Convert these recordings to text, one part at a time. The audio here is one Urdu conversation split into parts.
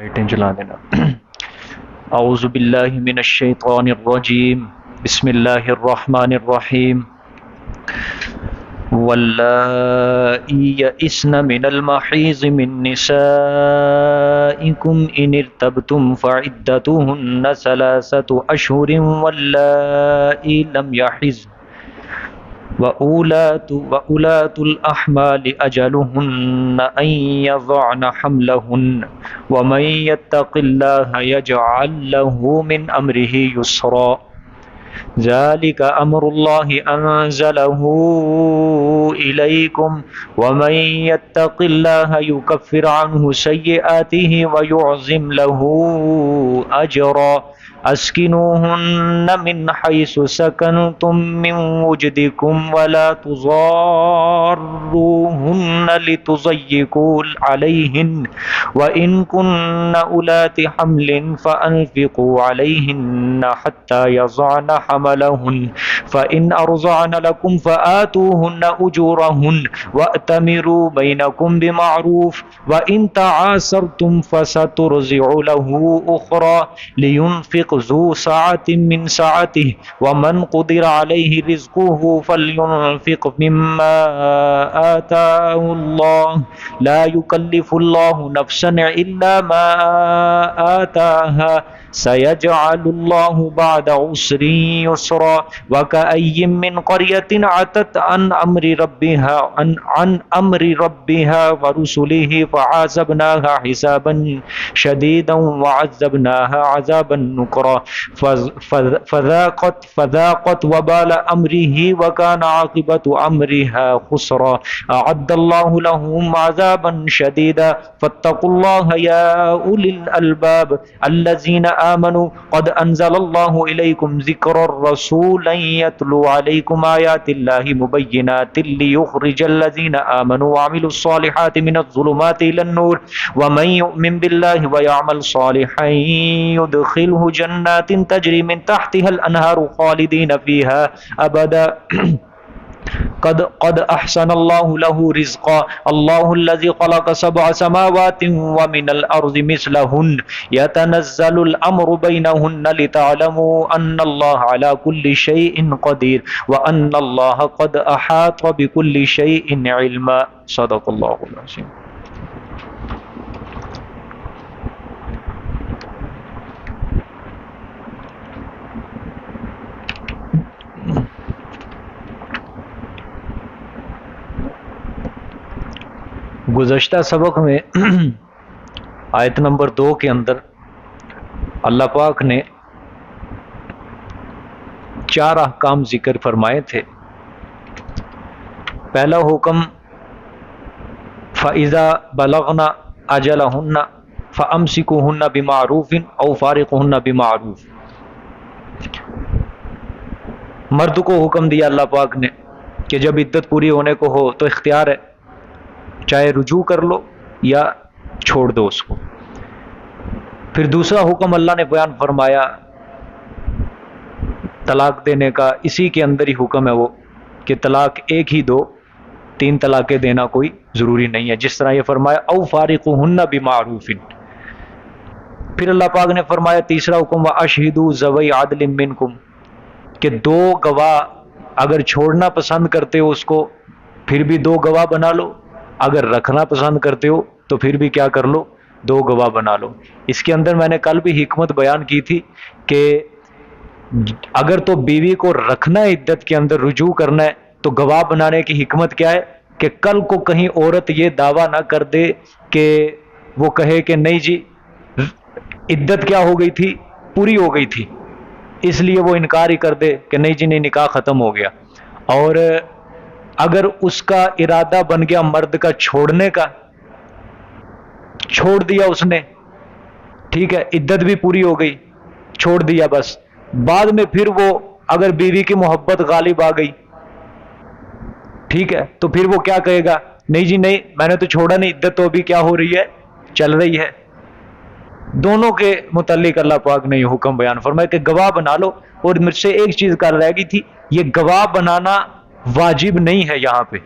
لائٹیں جلا دینا۔ اعوذ باللہ من الشیطان الرجیم، بسم اللہ الرحمن الرحیم۔ واللائی یئسن من المحیض من نسائکم ان ارتبتم فعدتہن ثلاثة اشہر واللائی لم یحضن وَأُولَاتُ الْأَحْمَالِ أَجَلُهُنَّ أَن يَضَعْنَ حَمْلَهُنَّ وَمَن يَتَّقِ اللَّهَ يَجْعَل لَّهُ مِنْ أَمْرِهِ يُسْرًا ذَلِكَ أَمْرُ اللَّهِ أَنزَلَهُ إِلَيْكُمْ وَمَن يَتَّقِ اللَّهَ يُكَفِّرْ عَنْهُ سَيِّئَاتِهِ وَيُعْظِمْ لَهُ أَجْرًا اسکنوہن من حیث سکنتم من وجدکم ولا تضاروہن لتضیقوا علیہن وإن کن اولات حمل فانفقوا علیہن حتی یضعن حملہن فإن ارضعن لکم فآتوہن اجورہن وأتمروا بینکم بمعروف وإن تعاسرتم فسترضع له أخرى لينفق ذو سعة من سعته ومن قدر عليه رزقه فلينفق مما آتاه الله لا يكلف الله نفسا إلا ما آتاها سيجعل الله بعد عسر يسرا وكأي من قرية عتت عن أمر ربها ورسله فعذبناها حسابا شديدا وعذبناها عذابا نكرا فذاقت وبال أمره وكان عاقبة أمرها خسرا أعد الله لهم عذابا شديدا فاتقوا الله يا أولي الألباب الذين آمنوا قد أنزل الله إليكم ذكرا رسولا يتلو عليكم آيات الله مبينات ليخرج الذين آمنوا وعملوا الصالحات من الظلمات إلى النور ومن يؤمن بالله ويعمل صالحا يدخله جنات تجري من تحتها الأنهار خالدين فيها أبدا قد أحسن الله له رزقا الله الذي خلق 7 سماوات ومن الأرض مثلهن يتنزل الأمر بينهن لتعلموا أن الله على كل شيء قدير وأن الله قد أحاط بكل شيء علما صدق الله العظيم۔ گزشتہ سبق میں آیت نمبر 2 کے اندر اللہ پاک نے 4 احکام ذکر فرمائے تھے۔ پہلا حکم فَإِذَا بَلَغْنَ أَجَلَهُنَّ فَأَمْسِكُوهُنَّ بِمَعْرُوفٍ أَوْ فَارِقُوهُنَّ بِمَعْرُوفٍ۔ مرد کو حکم دیا اللہ پاک نے کہ جب عدت پوری ہونے کو ہو تو اختیار ہے، چاہے رجوع کر لو یا چھوڑ دو اس کو۔ پھر دوسرا حکم اللہ نے بیان فرمایا طلاق دینے کا، اسی کے اندر ہی حکم ہے وہ کہ طلاق ایک ہی دو، 3 طلاقیں دینا کوئی ضروری نہیں ہے، جس طرح یہ فرمایا او فارقوہن بمعروف۔ پھر اللہ پاک نے فرمایا تیسرا حکم واشہدوا ذوی عدل منکم، کہ 2 گواہ اگر چھوڑنا پسند کرتے ہو اس کو پھر بھی 2 گواہ بنا لو، اگر رکھنا پسند کرتے ہو تو پھر بھی کیا کر لو، 2 گواہ بنا لو۔ اس کے اندر میں نے کل بھی حکمت بیان کی تھی کہ اگر تو بیوی کو رکھنا ہے عدت کے اندر رجوع کرنا ہے تو گواہ بنانے کی حکمت کیا ہے کہ کل کو کہیں عورت یہ دعویٰ نہ کر دے کہ وہ کہے کہ نہیں جی عدت کیا ہو گئی تھی، پوری ہو گئی تھی، اس لیے وہ انکار ہی کر دے کہ نہیں جی نہیں نکاح ختم ہو گیا۔ اور اگر اس کا ارادہ بن گیا مرد کا چھوڑنے کا، چھوڑ دیا اس نے، ٹھیک ہے، عدت بھی پوری ہو گئی، چھوڑ دیا، بس بعد میں پھر وہ اگر بیوی کی محبت غالب آ گئی، ٹھیک ہے، تو پھر وہ کیا کہے گا، نہیں جی نہیں میں نے تو چھوڑا نہیں، عدت تو ابھی کیا ہو رہی ہے، چل رہی ہے۔ دونوں کے متعلق اللہ پاک نے یہ حکم بیان فرمایا کہ گواہ بنا لو۔ اور مجھ سے ایک چیز کل رہ گئی تھی، یہ گواہ بنانا واجب نہیں ہے یہاں پہ،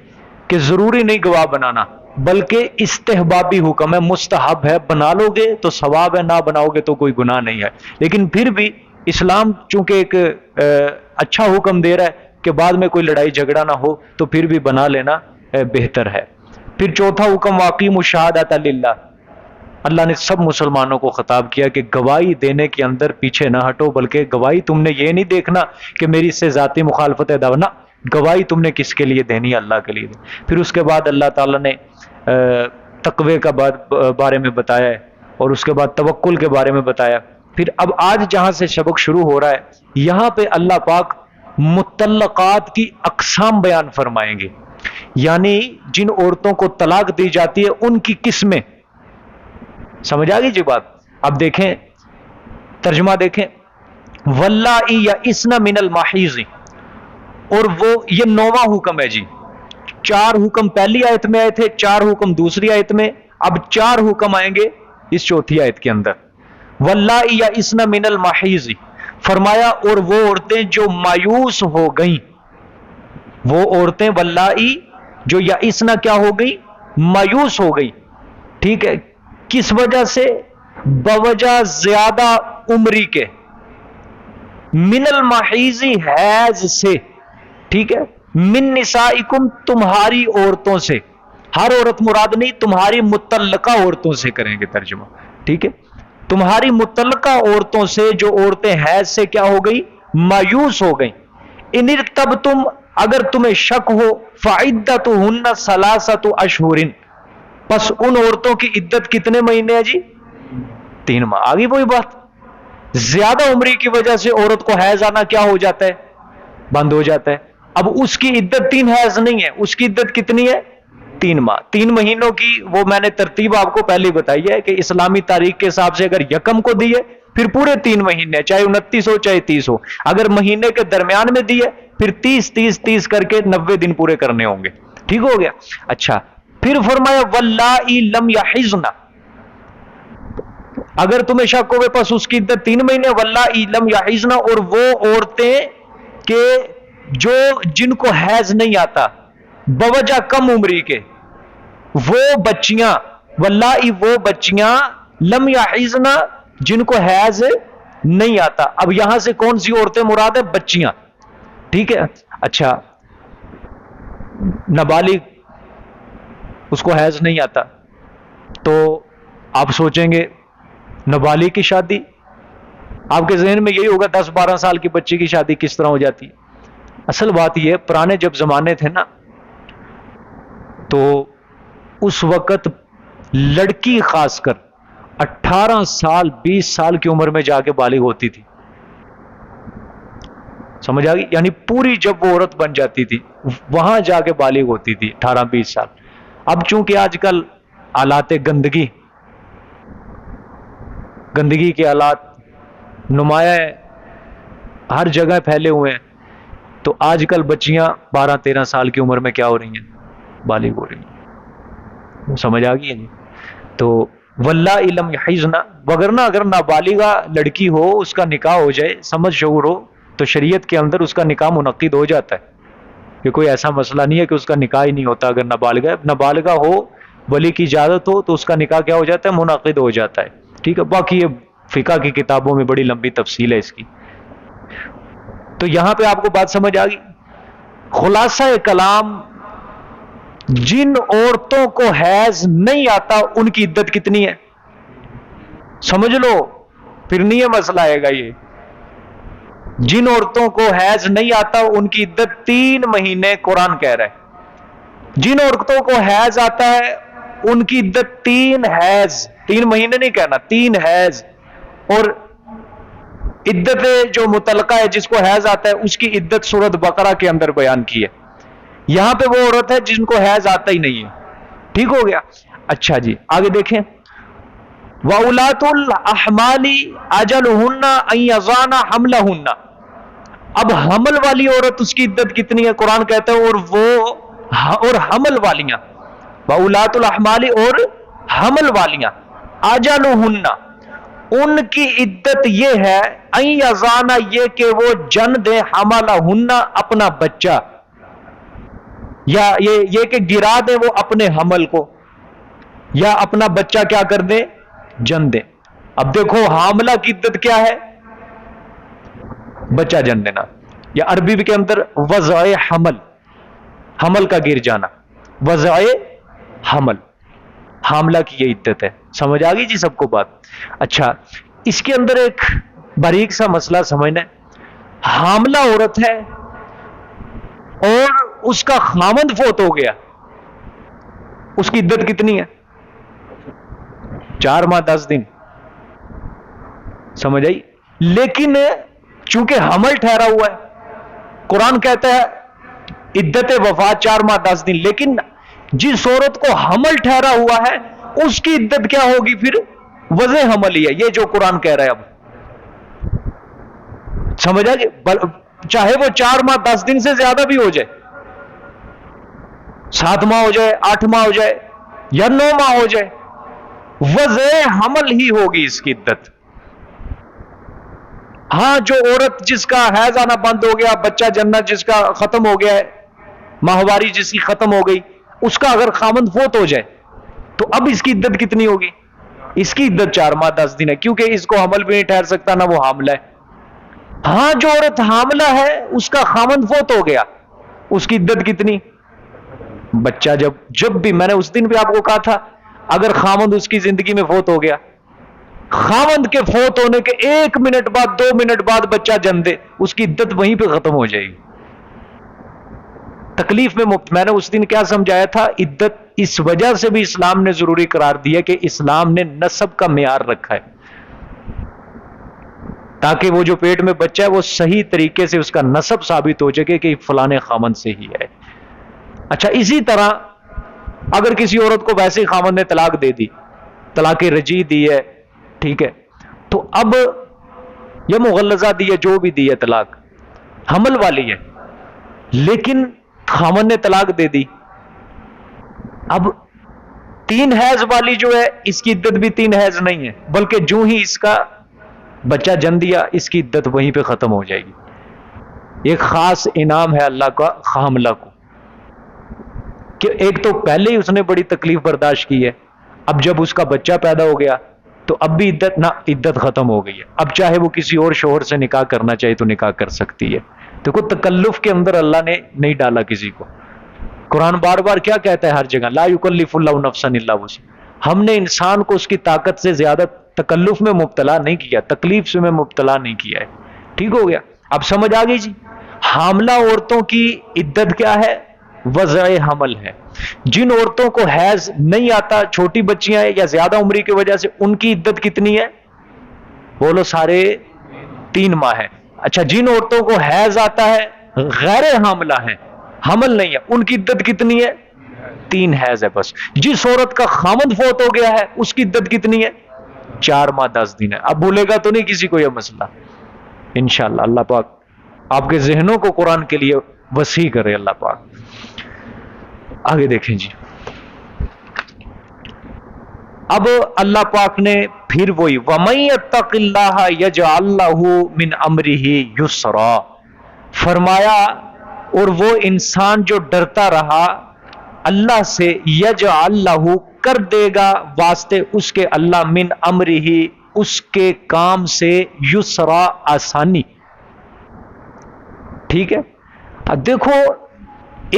کہ ضروری نہیں گواہ بنانا، بلکہ استحبابی حکم ہے، مستحب ہے، بنا لو گے تو ثواب ہے، نہ بناؤ گے تو کوئی گناہ نہیں ہے۔ لیکن پھر بھی اسلام چونکہ ایک اچھا حکم دے رہا ہے کہ بعد میں کوئی لڑائی جھگڑا نہ ہو، تو پھر بھی بنا لینا بہتر ہے۔ پھر چوتھا حکم واقیم الشہادۃ للہ، اللہ نے سب مسلمانوں کو خطاب کیا کہ گواہی دینے کے اندر پیچھے نہ ہٹو، بلکہ گواہی تم نے یہ نہیں دیکھنا کہ میری اس سے ذاتی مخالفت ہے نہ، گواہی تم نے کس کے لیے دینی ہے؟ اللہ کے لیے۔ پھر اس کے بعد اللہ تعالیٰ نے تقوی کا بارے میں بتایا ہے، اور اس کے بعد توکل کے بارے میں بتایا۔ پھر اب آج جہاں سے سبق شروع ہو رہا ہے، یہاں پہ اللہ پاک مطلقات کی اقسام بیان فرمائیں گے، یعنی جن عورتوں کو طلاق دی جاتی ہے ان کی قسمیں۔ سمجھ آ گئی جی بات؟ اب دیکھیں ترجمہ دیکھیں، واللائی یئسن من المحیض، اور وہ یہ 9واں حکم ہے جی۔ 4 حکم پہلی آیت میں آئے تھے، 4 حکم دوسری آیت میں، اب 4 حکم آئیں گے اس چوتھی آیت کے اندر۔ واللائی یئسن من المحیض، فرمایا اور وہ عورتیں جو مایوس ہو گئیں، وہ عورتیں واللائی جو یئسن کیا ہو گئی؟ مایوس ہو گئی، ٹھیک ہے۔ کس وجہ سے؟ بوجہ زیادہ عمری کے، من المحیض حیض سے، ٹھیک ہے۔ من نسائکم تمہاری عورتوں سے، ہر عورت مراد نہیں، تمہاری متعلقہ عورتوں سے کریں گے ترجمہ، ٹھیک ہے۔ تمہاری متعلقہ عورتوں سے جو عورتیں حیض سے کیا ہو گئی؟ مایوس ہو گئیں۔ ان ارتبتم، اگر تمہیں شک ہو، فعدتہن ثلاثۃ اشہر، پس ان عورتوں کی عدت کتنے مہینے ہیں جی؟ 3 ماہ۔ آگے وہی بات، زیادہ عمری کی وجہ سے عورت کو حیض آنا کیا ہو جاتا ہے؟ بند ہو جاتا ہے۔ اب اس کی عدت 3 حیض نہیں ہے، اس کی عدت کتنی ہے؟ 3 ماہ۔ 3 مہینوں کی وہ میں نے ترتیب آپ کو پہلے بتائی ہے کہ اسلامی تاریخ کے حساب سے اگر یکم کو دی ہے پھر پورے 3 مہینے، چاہے 29 ہو چاہے 30 ہو۔ اگر مہینے کے درمیان میں دی ہے پھر 30 کر کے 90 دن پورے کرنے ہوں گے، ٹھیک ہو گیا۔ اچھا، پھر فرمایا واللائی لم یحضن، اگر تمہیں شک ہوئے پس اس کی عدت 3 مہینے، واللائی لم یحضن، اور وہ عورتیں کہ جو جن کو حیض نہیں آتا، بوجہ کم عمری کے، وہ بچیاں، واللائی وہ بچیاں، لم یحضن جن کو حیض نہیں آتا۔ اب یہاں سے کون سی عورتیں مراد ہے؟ بچیاں، ٹھیک ہے۔ اچھا، نابالغ اس کو حیض نہیں آتا، تو آپ سوچیں گے نابالغ کی شادی، آپ کے ذہن میں یہی ہوگا 10-12 سال کی بچی کی شادی کس طرح ہو جاتی ہے؟ اصل بات یہ ہے، پرانے جب زمانے تھے نا، تو اس وقت لڑکی خاص کر 18 سال 20 سال کی عمر میں جا کے بالغ ہوتی تھی، سمجھ آ گئی؟ یعنی پوری جب وہ عورت بن جاتی تھی وہاں جا کے بالغ ہوتی تھی 18-20 سال۔ اب چونکہ آج کل آلات گندگی کے آلات نمایاں ہر جگہ پھیلے ہوئے ہیں، تو آج کل بچیاں 12-13 سال کی عمر میں کیا ہو رہی ہیں؟ بالغ ہو رہی ہیں، سمجھ آ گئی ہے جی؟ تو واللائی لم یحضن، وگرنہ اگر نابالغہ لڑکی ہو، اس کا نکاح ہو جائے، سمجھ شعور ہو، تو شریعت کے اندر اس کا نکاح منعقد ہو جاتا ہے، کہ کوئی ایسا مسئلہ نہیں ہے کہ اس کا نکاح ہی نہیں ہوتا۔ اگر نابالغہ ہو، ولی کی اجازت ہو، تو اس کا نکاح کیا ہو جاتا ہے؟ منعقد ہو جاتا ہے، ٹھیک ہے۔ باقی یہ فقہ کی کتابوں میں بڑی لمبی تفصیل ہے اس کی۔ تو یہاں پہ آپ کو بات سمجھ آ گئی؟ خلاصہ کلام، جن عورتوں کو حیض نہیں آتا ان کی عدت کتنی ہے؟ سمجھ لو، پھر نہیں یہ مسئلہ آئے گا۔ یہ جن عورتوں کو حیض نہیں آتا ان کی عدت 3 مہینے قرآن کہہ رہا ہے۔ جن عورتوں کو حیض آتا ہے ان کی عدت 3 حیض، 3 مہینے نہیں کہنا، 3 حیض۔ اور عدت جو متعلقہ ہے جس کو حیض آتا ہے اس کی عدت سورۃ بقرہ کے اندر بیان کی ہے۔ یہاں پہ وہ عورت ہے جن کو حیض آتا ہی نہیں ہے، ٹھیک ہو گیا۔ اچھا جی، آگے دیکھیں، وَأُولَاتُ الْأَحْمَالِ أَجَلُهُنَّ أَن يَضَعْنَ حَمْلَهُنَّ، اب حمل والی عورت اس کی عدت کتنی ہے؟ قرآن کہتا ہے اور حمل والیاں، وَأُولَاتُ الْأَحْمَالِ اور حمل والیاں، أَجَلُهُنَّ ان کی عدت یہ ہے، أَن يَضَعْنَ یہ کہ وہ جن دیں، حَمَلَهُنَّ اپنا بچہ، یا یہ کہ گرا دیں وہ اپنے حمل کو، یا اپنا بچہ کیا کر دیں؟ جن دیں۔ اب دیکھو حاملہ کی عدت کیا ہے؟ بچہ جن دینا، یا عربی کے اندر وضع حمل، حمل کا گر جانا، وضع حمل، حاملہ کی یہ عدت ہے۔ سمجھ آ گئی جی سب کو بات؟ اچھا، اس کے اندر ایک باریک سا مسئلہ سمجھنا ہے، حاملہ عورت ہے اور اس کا خامند فوت ہو گیا، اس کی عدت کتنی ہے؟ 4 ماہ 10 دن، سمجھ آئی؟ لیکن چونکہ حمل ٹھہرا ہوا ہے، قرآن کہتا ہے عدت وفات 4 ماہ 10 دن، لیکن جس عورت کو حمل ٹھہرا ہوا ہے اس کی عدت کیا ہوگی پھر؟ وضع حمل ہی ہے، یہ جو قرآن کہہ رہا ہے۔ اب سمجھ آ گئی؟ چاہے وہ 4 ماہ 10 دن سے زیادہ بھی ہو جائے، 7 ماہ ہو جائے، 8 ماہ ہو جائے، یا 9 ماہ ہو جائے، وضع حمل ہی ہوگی اس کی عدت۔ ہاں، جو عورت جس کا حیض آنا بند ہو گیا، بچہ جننا جس کا ختم ہو گیا ہے، ماہواری جس کی ختم ہو گئی، اس کا اگر خامند فوت ہو جائے تو اب اس کی عدت کتنی ہوگی؟ اس کی عدت 4 ماہ 10 دن ہے، کیونکہ اس کو حمل بھی نہیں ٹھہر سکتا، نہ وہ حاملہ ہے۔ ہاں، جو عورت حاملہ ہے اس کا خامند فوت ہو گیا، اس کی عدت کتنی؟ بچہ جب بھی، میں نے اس دن بھی آپ کو کہا تھا، اگر خامند اس کی زندگی میں فوت ہو گیا، خامند کے فوت ہونے کے 1 منٹ بعد 2 منٹ بعد بچہ جن دے، اس کی عدت وہیں پہ ختم ہو جائے گی، تکلیف میں مبتلا۔ میں نے اس دن کیا سمجھایا تھا؟ عدت اس وجہ سے بھی اسلام نے ضروری قرار دیا کہ اسلام نے نسب کا معیار رکھا ہے، تاکہ وہ جو پیٹ میں بچہ ہے وہ صحیح طریقے سے اس کا نسب ثابت ہو جائے کہ فلانے خامند سے ہی ہے۔ اچھا، اسی طرح اگر کسی عورت کو ویسے ہی خامند نے طلاق دے دی، طلاق رجعی دی ہے، ٹھیک ہے، تو اب یہ مغلظہ دی ہے، جو بھی دی ہے طلاق، حمل والی ہے، لیکن خامند نے طلاق دے دی، اب 3 حیض والی جو ہے اس کی عدت بھی 3 حیض نہیں ہے، بلکہ جو ہی اس کا بچہ جن دیا اس کی عدت وہیں پہ ختم ہو جائے گی۔ ایک خاص انعام ہے اللہ کا حاملہ کو، کہ ایک تو پہلے ہی اس نے بڑی تکلیف برداشت کی ہے، اب جب اس کا بچہ پیدا ہو گیا تو اب بھی عدت ختم ہو گئی ہے، اب چاہے وہ کسی اور شوہر سے نکاح کرنا چاہے تو نکاح کر سکتی ہے۔ دیکھو تکلف کے اندر اللہ نے نہیں ڈالا کسی کو۔ قرآن بار بار کیا کہتا ہے ہر جگہ؟ لا یکلف اللہ نفسا الا وسعہا۔ ہم نے انسان کو اس کی طاقت سے زیادہ تکلف میں مبتلا نہیں کیا، تکلیف سے میں مبتلا نہیں کیا ہے۔ ٹھیک ہو گیا؟ اب سمجھ آ گئی جی؟ حاملہ عورتوں کی عدت کیا ہے؟ وضع حمل ہے۔ جن عورتوں کو حیض نہیں آتا، چھوٹی بچیاں ہیں یا زیادہ عمری کی وجہ سے، ان کی عدت کتنی ہے؟ بولو سارے 3 ماہ ہے۔ اچھا، جن عورتوں کو حیض آتا ہے، غیر حاملہ ہے، حمل نہیں ہے، ان کی عدت کتنی ہے؟ 3 حیض ہے بس۔ جس عورت کا خامند فوت ہو گیا ہے اس کی عدت کتنی ہے؟ 4 ماہ 10 دن ہے۔ اب بھولے گا تو نہیں کسی کو یہ مسئلہ، انشاءاللہ اللہ پاک آپ کے ذہنوں کو قرآن کے لیے وسیع کرے اللہ پاک۔ آگے دیکھیں جی، اب اللہ پاک نے پھر وہی وَمَن يَتَّقِ اللَّهَ يَجْعَل لَّهُ مِنْ أَمْرِهِ يُسْرًا فرمایا، اور وہ انسان جو ڈرتا رہا اللہ سے، یجعل لہ کر دے گا واسطے اس کے اللہ، من امرہ اس کے کام سے، یسرا آسانی۔ ٹھیک ہے؟ اب دیکھو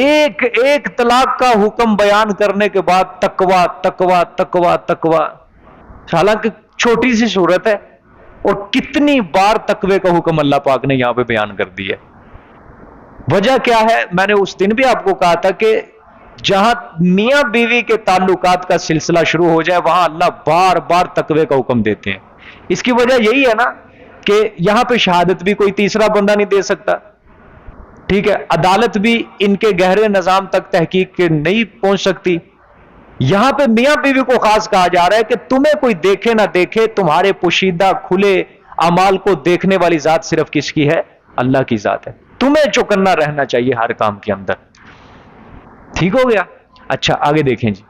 ایک ایک طلاق کا حکم بیان کرنے کے بعد تقوی تقوی تقوی تقوی، حالانکہ چھوٹی سی صورت ہے اور کتنی بار تقوی کا حکم اللہ پاک نے یہاں پہ بیان کر دیا ہے۔ وجہ کیا ہے؟ میں نے اس دن بھی آپ کو کہا تھا کہ جہاں میاں بیوی کے تعلقات کا سلسلہ شروع ہو جائے وہاں اللہ بار بار تقوی کا حکم دیتے ہیں۔ اس کی وجہ یہی ہے نا کہ یہاں پہ شہادت بھی کوئی تیسرا بندہ نہیں دے سکتا، ٹھیک ہے، عدالت بھی ان کے گہرے نظام تک تحقیق کے نہیں پہنچ سکتی۔ یہاں پہ میاں بیوی کو خاص کہا جا رہا ہے کہ تمہیں کوئی دیکھے نہ دیکھے، تمہارے پوشیدہ کھلے اعمال کو دیکھنے والی ذات صرف کس کی ہے؟ اللہ کی ذات ہے۔ تمہیں چوکنا رہنا چاہیے ہر کام کے اندر۔ ٹھیک ہو گیا؟ اچھا آگے دیکھیں جی،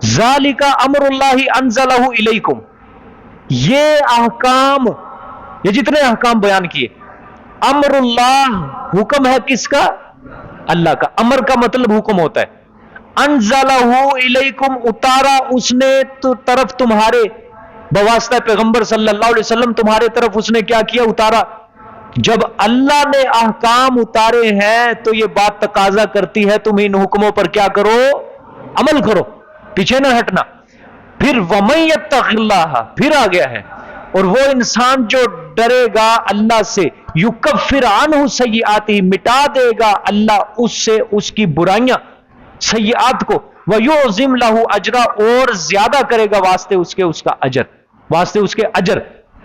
ذالک امر اللہ انزلہ الیکم، یہ احکام، یہ جتنے احکام بیان کیے، امر اللہ حکم ہے کس کا؟ اللہ کا۔ امر کا مطلب حکم ہوتا ہے، انزلہ الیکم اتارا اس نے طرف تمہارے بواسطہ پیغمبر صلی اللہ علیہ وسلم تمہارے طرف اس نے کیا کیا؟ اتارا. جب اللہ نے احکام اتارے ہیں تو یہ بات تقاضا کرتی ہے تم ان حکموں پر کیا کرو؟ عمل کرو، پیچھے نہ ہٹنا. پھر وَمَن يَتَّقِ اللَّهَ پھر آ گیا ہے، اور وہ انسان جو ڈرے گا اللہ سے، یکفر عنہ سیئاتی مٹا دے گا اللہ اس سے اس کی برائیاں سیئات کو، وَيُعْظِمْ لَهُ أَجْرًا اور زیادہ کرے گا واسطے اس کے اس کا اجر، واسطے اس کے اجر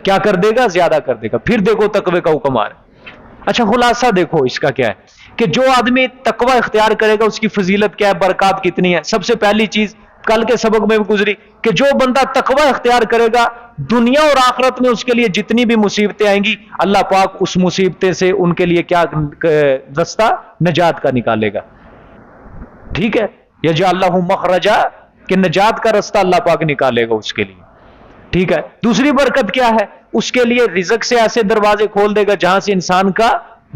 کیا کر دے گا؟ زیادہ کر دے گا. پھر دیکھو تقوی کا حکم آ رہا ہے. اچھا خلاصہ دیکھو اس کا کیا ہے کہ جو آدمی تقوی اختیار کرے گا اس کی فضیلت کیا ہے، برکات کتنی ہے. سب سے پہلی چیز کل کے سبق میں بھی گزری کہ جو بندہ تقوی اختیار کرے گا دنیا اور آخرت میں اس کے لیے جتنی بھی مصیبتیں آئیں گی اللہ پاک اس مصیبتیں سے ان کے لیے کیا رستہ نجات کا نکالے گا. ٹھیک ہے، یجعل لہ مخرجا کہ نجات کا رستہ اللہ پاک نکالے گا اس کے لیے. ٹھیک ہے. دوسری برکت کیا ہے؟ اس کے لیے رزق سے ایسے دروازے کھول دے گا جہاں سے انسان کا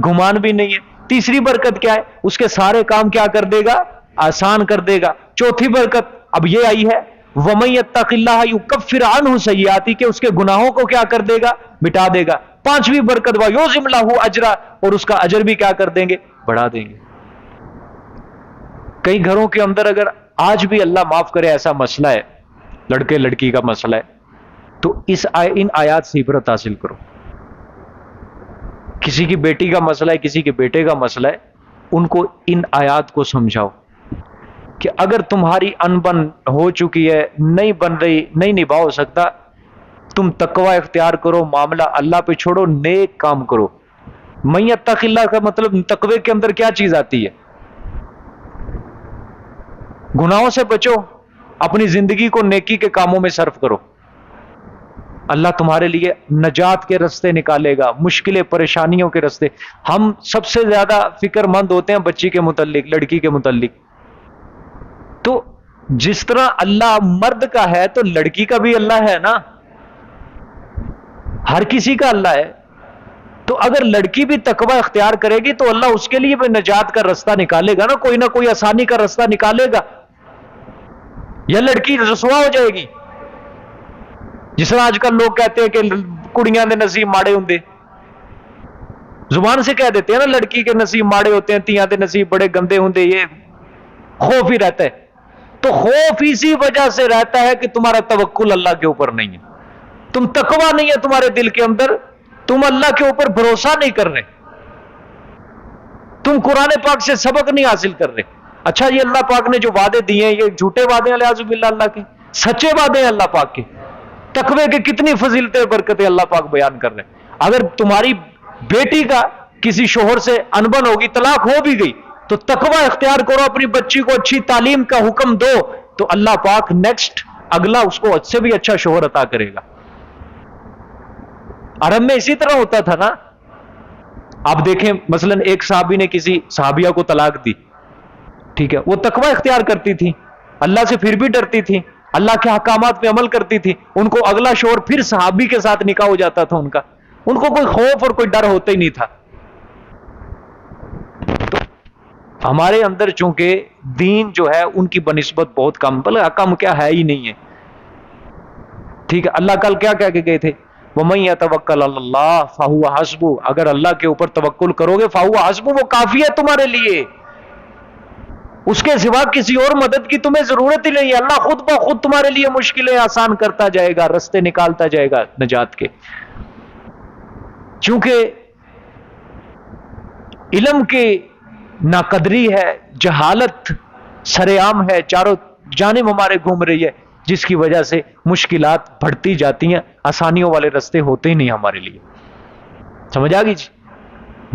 گمان بھی نہیں ہے. تیسری برکت کیا ہے؟ اس کے سارے کام کیا کر دے گا؟ آسان کر دے گا. چوتھی برکت اب یہ آئی ہے وَمَن يَتَّقِ اللَّهَ يُكَفِّرْ عَنْهُ سَيِّئَاتِهِ کہ اس کے گناہوں کو کیا کر دے گا؟ مٹا دے گا. پانچویں برکت وَيُعْظِمْ لَهُ أَجْرًا اور اس کا اجر بھی کیا کر دیں گے؟ بڑھا دیں گے. کئی گھروں کے اندر اگر آج بھی اللہ معاف کرے ایسا مسئلہ ہے، لڑکے لڑکی کا مسئلہ ہے، تو ان آیات سے عبرت حاصل کرو. کسی کی بیٹی کا مسئلہ ہے، کسی کے بیٹے کا مسئلہ ہے، ان کو ان آیات کو سمجھاؤ کہ اگر تمہاری انبن ہو چکی ہے، نہیں بن رہی، نہیں نبھا ہو سکتا، تم تقوی اختیار کرو، معاملہ اللہ پہ چھوڑو، نیک کام کرو. من یتق اللہ کا مطلب تقوی کے اندر کیا چیز آتی ہے؟ گناہوں سے بچو، اپنی زندگی کو نیکی کے کاموں میں صرف کرو. اللہ تمہارے لیے نجات کے راستے نکالے گا، مشکلیں پریشانیوں کے راستے. ہم سب سے زیادہ فکر مند ہوتے ہیں بچی کے متعلق، لڑکی کے متعلق. تو جس طرح اللہ مرد کا ہے تو لڑکی کا بھی اللہ ہے نا، ہر کسی کا اللہ ہے. تو اگر لڑکی بھی تقوی اختیار کرے گی تو اللہ اس کے لیے بھی نجات کا راستہ نکالے گا نا، کوئی نہ کوئی آسانی کا راستہ نکالے گا. یا لڑکی رسوا ہو جائے گی، جس طرح آج کل لوگ کہتے ہیں کہ کڑیاں دے نصیب ماڑے ہوندے، زبان سے کہہ دیتے ہیں نا لڑکی کے نصیب ماڑے ہوتے ہیں، تیاں دے نصیب بڑے گندے ہوندے. یہ خوف ہی رہتا ہے. تو خوف اسی وجہ سے رہتا ہے کہ تمہارا توکل اللہ کے اوپر نہیں ہے، تم تقوی نہیں ہے تمہارے دل کے اندر، تم اللہ کے اوپر بھروسہ نہیں کر رہے، تم قرآن پاک سے سبق نہیں حاصل کر رہے. اچھا یہ اللہ پاک نے جو وعدے دیے ہیں یہ جھوٹے وعدے ہیں الیاذ باللہ اللہ کے؟ سچے وعدے ہیں اللہ پاک کے. تقوی کے کتنی فضیلتیں برکتیں اللہ پاک بیان کر رہے ہیں. اگر تمہاری بیٹی کا کسی شوہر سے انبن ہوگی، طلاق ہو بھی گئی، تو تقوی اختیار کرو، اپنی بچی کو اچھی تعلیم کا حکم دو، تو اللہ پاک نیکسٹ اگلا اس کو سے بھی اچھا شوہر عطا کرے گا. عرب میں اسی طرح ہوتا تھا نا. آپ دیکھیں مثلا ایک صحابی نے کسی صحابیہ کو طلاق دی، ٹھیک ہے، وہ تقوی اختیار کرتی تھی، اللہ سے پھر بھی ڈرتی تھی، اللہ کے احکامات پہ عمل کرتی تھی، ان کو اگلا شوہر پھر صحابی کے ساتھ نکاح ہو جاتا تھا ان کا، ان کو کوئی خوف اور کوئی ڈر ہوتا ہی نہیں تھا. تو ہمارے اندر چونکہ دین جو ہے ان کی بنسبت بہت کم، بلکہ کم کیا ہے ہی نہیں ہے. ٹھیک ہے، اللہ کل کیا کہہ کے گئے تھے؟ وَمَن يَتَوَكَّلْ عَلَى اللَّهِ فَهُوَ حَسْبُهُ اگر اللہ کے اوپر توکل کرو گے فَهُوَ حَسْبُهُ وہ کافی ہے تمہارے لیے، اس کے سوا کسی اور مدد کی تمہیں ضرورت ہی نہیں ہے. اللہ خود بخود تمہارے لیے مشکلیں آسان کرتا جائے گا، رستے نکالتا جائے گا نجات کے. چونکہ علم کی ناقدری ہے، جہالت سرعام ہے، چاروں جانب ہمارے گھوم رہی ہے، جس کی وجہ سے مشکلات بڑھتی جاتی ہیں، آسانیوں والے رستے ہوتے ہی نہیں ہمارے لیے. سمجھ آ گئی جی؟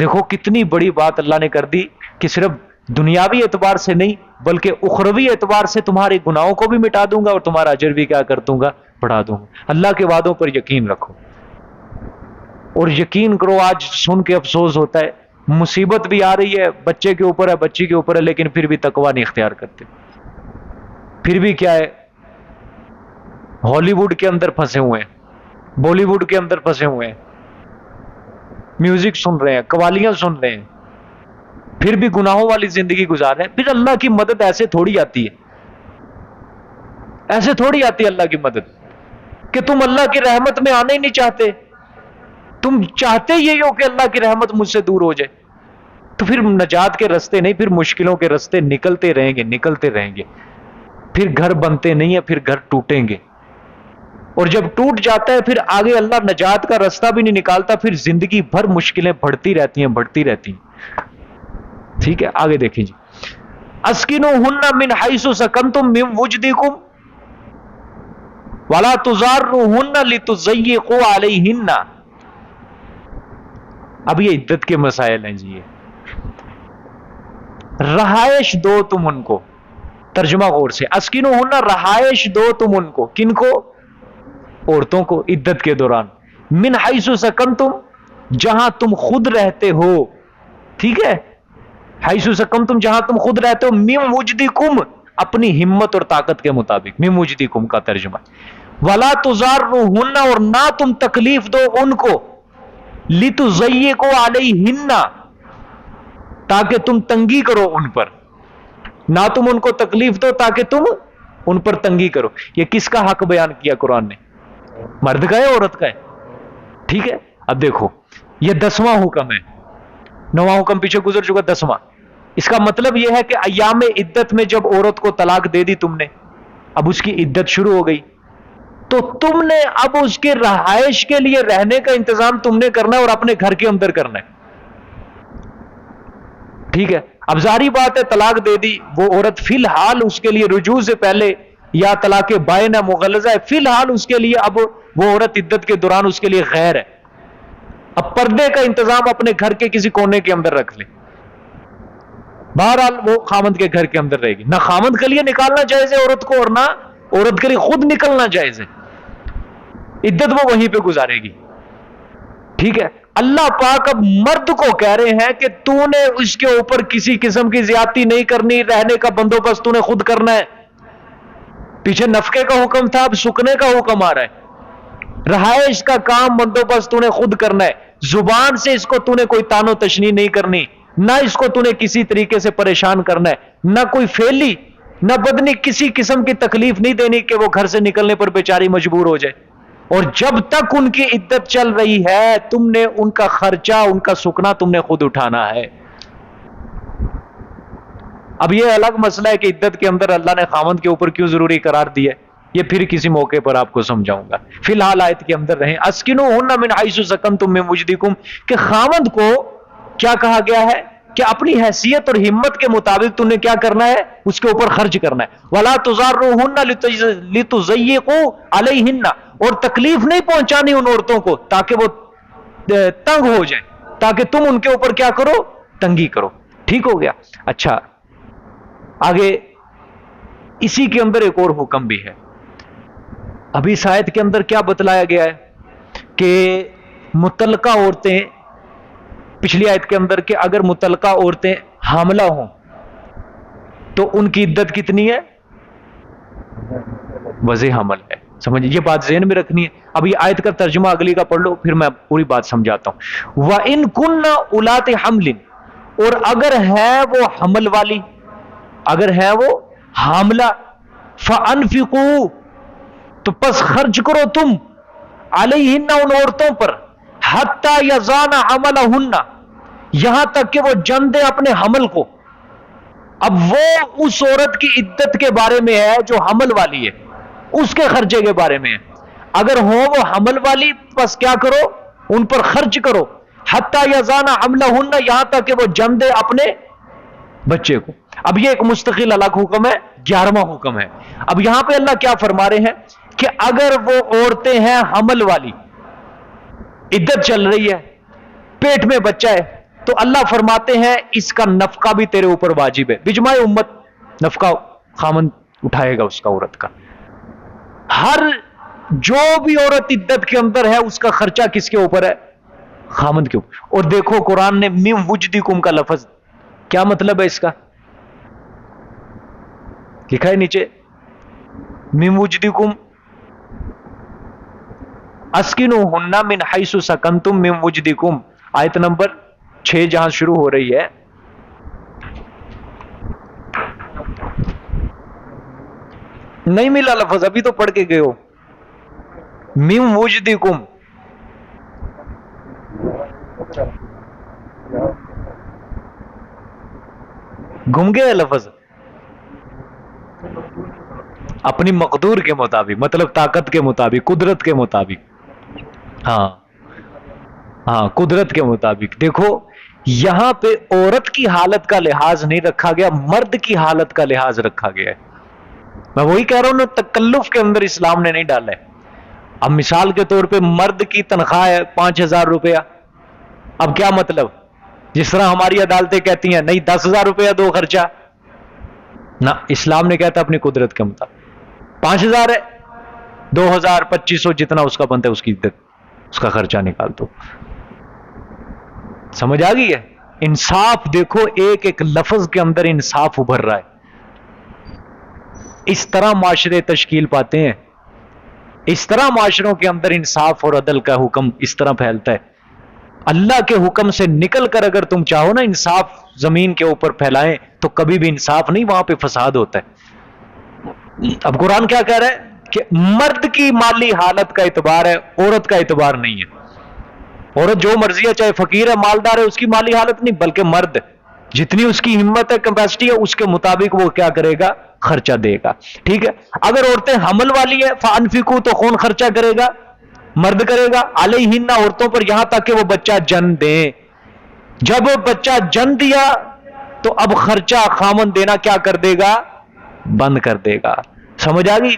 دیکھو کتنی بڑی بات اللہ نے کر دی کہ صرف دنیاوی اعتبار سے نہیں بلکہ اخروی اعتبار سے تمہارے گناہوں کو بھی مٹا دوں گا اور تمہارا اجر بھی کیا کر دوں گا؟ بڑھا دوں گا. اللہ کے وعدوں پر یقین رکھو اور یقین کرو. آج سن کے افسوس ہوتا ہے، مصیبت بھی آ رہی ہے، بچے کے اوپر ہے، بچی کے اوپر ہے، لیکن پھر بھی تقوی نہیں اختیار کرتے. پھر بھی کیا ہے، ہالی ووڈ کے اندر پھنسے ہوئے ہیں، بالی ووڈ کے اندر پھنسے ہوئے ہیں، میوزک سن رہے ہیں، قوالیاں سن رہے ہیں، پھر بھی گناہوں والی زندگی گزار رہے ہیں. پھر اللہ کی مدد ایسے تھوڑی آتی ہے, ایسے تھوڑی آتی ہے اللہ کی مدد کہ تم اللہ کی رحمت میں آنا ہی نہیں چاہتے, تم چاہتے یہی ہو کہ اللہ کی رحمت مجھ سے دور ہو جائے, تو پھر نجات کے راستے نہیں, پھر مشکلوں کے راستے نکلتے رہیں گے, نکلتے رہیں گے. پھر گھر بنتے نہیں ہیں, پھر گھر ٹوٹیں گے, اور جب ٹوٹ جاتا ہے پھر آگے اللہ نجات کا راستہ بھی نہیں نکالتا, پھر زندگی بھر مشکلیں بڑھتی رہتی ہیں, بڑھتی رہتی ہیں. ٹھیک ہے, آگے دیکھیں جی. اسکنوہن من حیث سکنتم من وجدکم ولا تضاروہن لتضیقوا علیہن. اب یہ عدت کے مسائل ہیں جی. رہائش دو تم ان کو, ترجمہ غور سے, اسکنوہن رہائش دو تم ان کو, کن کو؟ عورتوں کو, عدت کے دوران. من حیث سکنتم, جہاں تم خود رہتے ہو. ٹھیک ہے, حیث سکنتم جہاں تم خود رہتے ہو, من وجدکم اپنی ہمت اور طاقت کے مطابق, من وجدکم کا ترجمہ. ولا تضاروہن اور نہ تم تکلیف دو ان کو, لتضیقوا علیہن تاکہ تم تنگی کرو ان پر, نہ تم ان کو تکلیف دو تاکہ تم ان پر تنگی کرو. یہ کس کا حق بیان کیا قرآن نے؟ مرد کا ہے, عورت کا ہے؟ ٹھیک ہے, اب دیکھو یہ 10واں حکم ہے, 9واں حکم پیچھے گزر چکا, 10واں. اس کا مطلب یہ ہے کہ ایام عدت میں جب عورت کو طلاق دے دی تم نے, اب اس کی عدت شروع ہو گئی, تو تم نے اب اس کے رہائش کے لیے رہنے کا انتظام تم نے کرنا ہے اور اپنے گھر کے اندر کرنا ہے. ٹھیک ہے, اب ظاہری بات ہے طلاق دے دی وہ عورت, فی الحال اس کے لیے رجوع سے پہلے یا طلاق بائن مغلظہ ہے, فی الحال اس کے لیے اب وہ عورت عدت کے دوران اس کے لیے غیر ہے. اب پردے کا انتظام اپنے گھر کے کسی کونے کے اندر رکھ لے, بہرحال وہ خامند کے گھر کے اندر رہے گی. نہ خامند کے لیے نکالنا جائز ہے عورت کو, اور نہ عورت کے لیے خود نکلنا جائز ہے. عدت وہ وہیں پہ گزارے گی. ٹھیک ہے, اللہ پاک اب مرد کو کہہ رہے ہیں کہ تو نے اس کے اوپر کسی قسم کی زیادتی نہیں کرنی, رہنے کا بندوبست تو نے خود کرنا ہے. پیچھے نفقے کا حکم تھا, اب سکنے کا حکم آ رہا ہے. رہائش کا کام بندوبست تو نے خود کرنا ہے. زبان سے اس کو تو نے کوئی تان و تشنیع نہیں کرنی, نہ اس کو تو نے کسی طریقے سے پریشان کرنا ہے, نہ کوئی فعلی نہ بدنی کسی قسم کی تکلیف نہیں دینی کہ وہ گھر سے نکلنے پر بیچاری مجبور ہو جائے. اور جب تک ان کی عدت چل رہی ہے تم نے ان کا خرچہ, ان کا سکنا تم نے خود اٹھانا ہے. اب یہ الگ مسئلہ ہے کہ عدت کے اندر اللہ نے خامند کے اوپر کیوں ضروری قرار دیا ہے, یہ پھر کسی موقع پر آپ کو سمجھاؤں گا. فی الحال آیت کے اندر رہیں. اسکنوہن من حیث سکنتم من وجدکم, کہ خامند کو کیا کہا گیا ہے کہ اپنی حیثیت اور ہمت کے مطابق تم نے کیا کرنا ہے, اس کے اوپر خرچ کرنا ہے. ولا تضاروہن لتضیقوا علیہن, اور تکلیف نہیں پہنچانی ان عورتوں کو تاکہ وہ تنگ ہو جائیں, تاکہ تم ان کے اوپر کیا کرو, تنگی کرو. ٹھیک ہو گیا. اچھا آگے اسی کے اندر ایک اور حکم بھی ہے. ابھی اس آیت کے اندر کیا بتلایا گیا ہے کہ متعلقہ عورتیں, پچھلی آیت کے اندر کہ اگر متعلقہ عورتیں حاملہ ہوں تو ان کی عدت کتنی ہے؟ وضع حمل ہے. سمجھئے, یہ بات ذہن میں رکھنی ہے. اب یہ آیت کا ترجمہ اگلی کا پڑھ لو, پھر میں پوری بات سمجھاتا ہوں. وَإِن كُنَّ أُولَاتِ حَمْلٍ, اور اگر ہے وہ حمل والی, اگر ہے وہ حاملہ, فَأَنفِقُوا, تو پس خرچ کرو تم, علیہن ان عورتوں پر, حتی یضعن حملہن, یہاں تک کہ وہ جن دے اپنے حمل کو. اب وہ اس عورت کی عدت کے بارے میں ہے جو حمل والی ہے, اس کے خرچے کے بارے میں ہے. اگر ہو وہ حمل والی پس کیا کرو, ان پر خرچ کرو, حتی یضعن حملہن, یہاں تک کہ وہ جن دے اپنے بچے کو. اب یہ ایک مستقل الگ حکم ہے, 11واں حکم ہے. اب یہاں پہ اللہ کیا فرما رہے ہیں کہ اگر وہ عورتیں ہیں حمل والی, عدت چل رہی ہے, پیٹ میں بچہ ہے, تو اللہ فرماتے ہیں اس کا نفقہ بھی تیرے اوپر واجب ہے. بجماع امت نفقہ خامند اٹھائے گا اس کا, عورت کا. ہر جو بھی عورت عدت کے اندر ہے اس کا خرچہ کس کے اوپر ہے؟ خامند کے اوپر. اور دیکھو قرآن نے من وجدکم کا لفظ, کیا مطلب ہے اس کا؟ لکھا ہے نیچے, من وجدکم اسکنوہن من حیث سکنتم من وجدکم, آیت نمبر 6 جہاں شروع ہو رہی ہے, نہیں ملا لفظ، ابھی تو پڑھ کے گئے ہو، من وجدکم، گم گئے لفظ اپنی مقدور کے مطابق، مطلب طاقت کے مطابق، قدرت کے مطابق، ہاں ہاں قدرت کے مطابق۔ دیکھو یہاں پہ عورت کی حالت کا لحاظ نہیں رکھا گیا، مرد کی حالت کا لحاظ رکھا گیا ہے۔ میں وہی کہہ رہا ہوں نا، تکلف کے اندر اسلام نے نہیں ڈالا ہے۔ اب مثال کے طور پہ مرد کی تنخواہ ہے 5,000 روپیہ، اب کیا مطلب، جس طرح ہماری عدالتیں کہتی ہیں نہیں 10,000 روپیہ دو خرچہ، نہ، اسلام نے کہتا اپنی قدرت کے مطابق 5,000 ہے، 2,000 2,500 جتنا اس کا بنتا ہے اس کی عدت، اس کا خرچہ نکال دو۔ سمجھ آ گئی ہے؟ انصاف دیکھو، ایک ایک لفظ کے اندر انصاف ابھر رہا ہے۔ اس طرح معاشرے تشکیل پاتے ہیں، اس طرح معاشروں کے اندر انصاف اور عدل کا حکم اس طرح پھیلتا ہے۔ اللہ کے حکم سے نکل کر اگر تم چاہو نا انصاف زمین کے اوپر پھیلائیں تو کبھی بھی انصاف نہیں، وہاں پہ فساد ہوتا ہے۔ اب قرآن کیا کہہ رہا ہے کہ مرد کی مالی حالت کا اعتبار ہے، عورت کا اعتبار نہیں ہے۔ عورت جو مرضی ہے، چاہے فقیر ہے مالدار ہے، اس کی مالی حالت نہیں، بلکہ مرد جتنی اس کی ہمت ہے، کیپیسٹی ہے، اس کے مطابق وہ کیا کرے گا، خرچہ دے گا۔ ٹھیک ہے، اگر عورتیں حمل والی ہے فانفقوا، تو کون خرچہ کرے گا، مرد کرے گا، علیہن، عورتوں پر، یہاں تک کہ وہ بچہ جن دیں۔ جب وہ بچہ جن دیا تو اب خرچہ خامن دینا کیا کر دے گا، بند کر دے گا۔ سمجھ آ گئی؟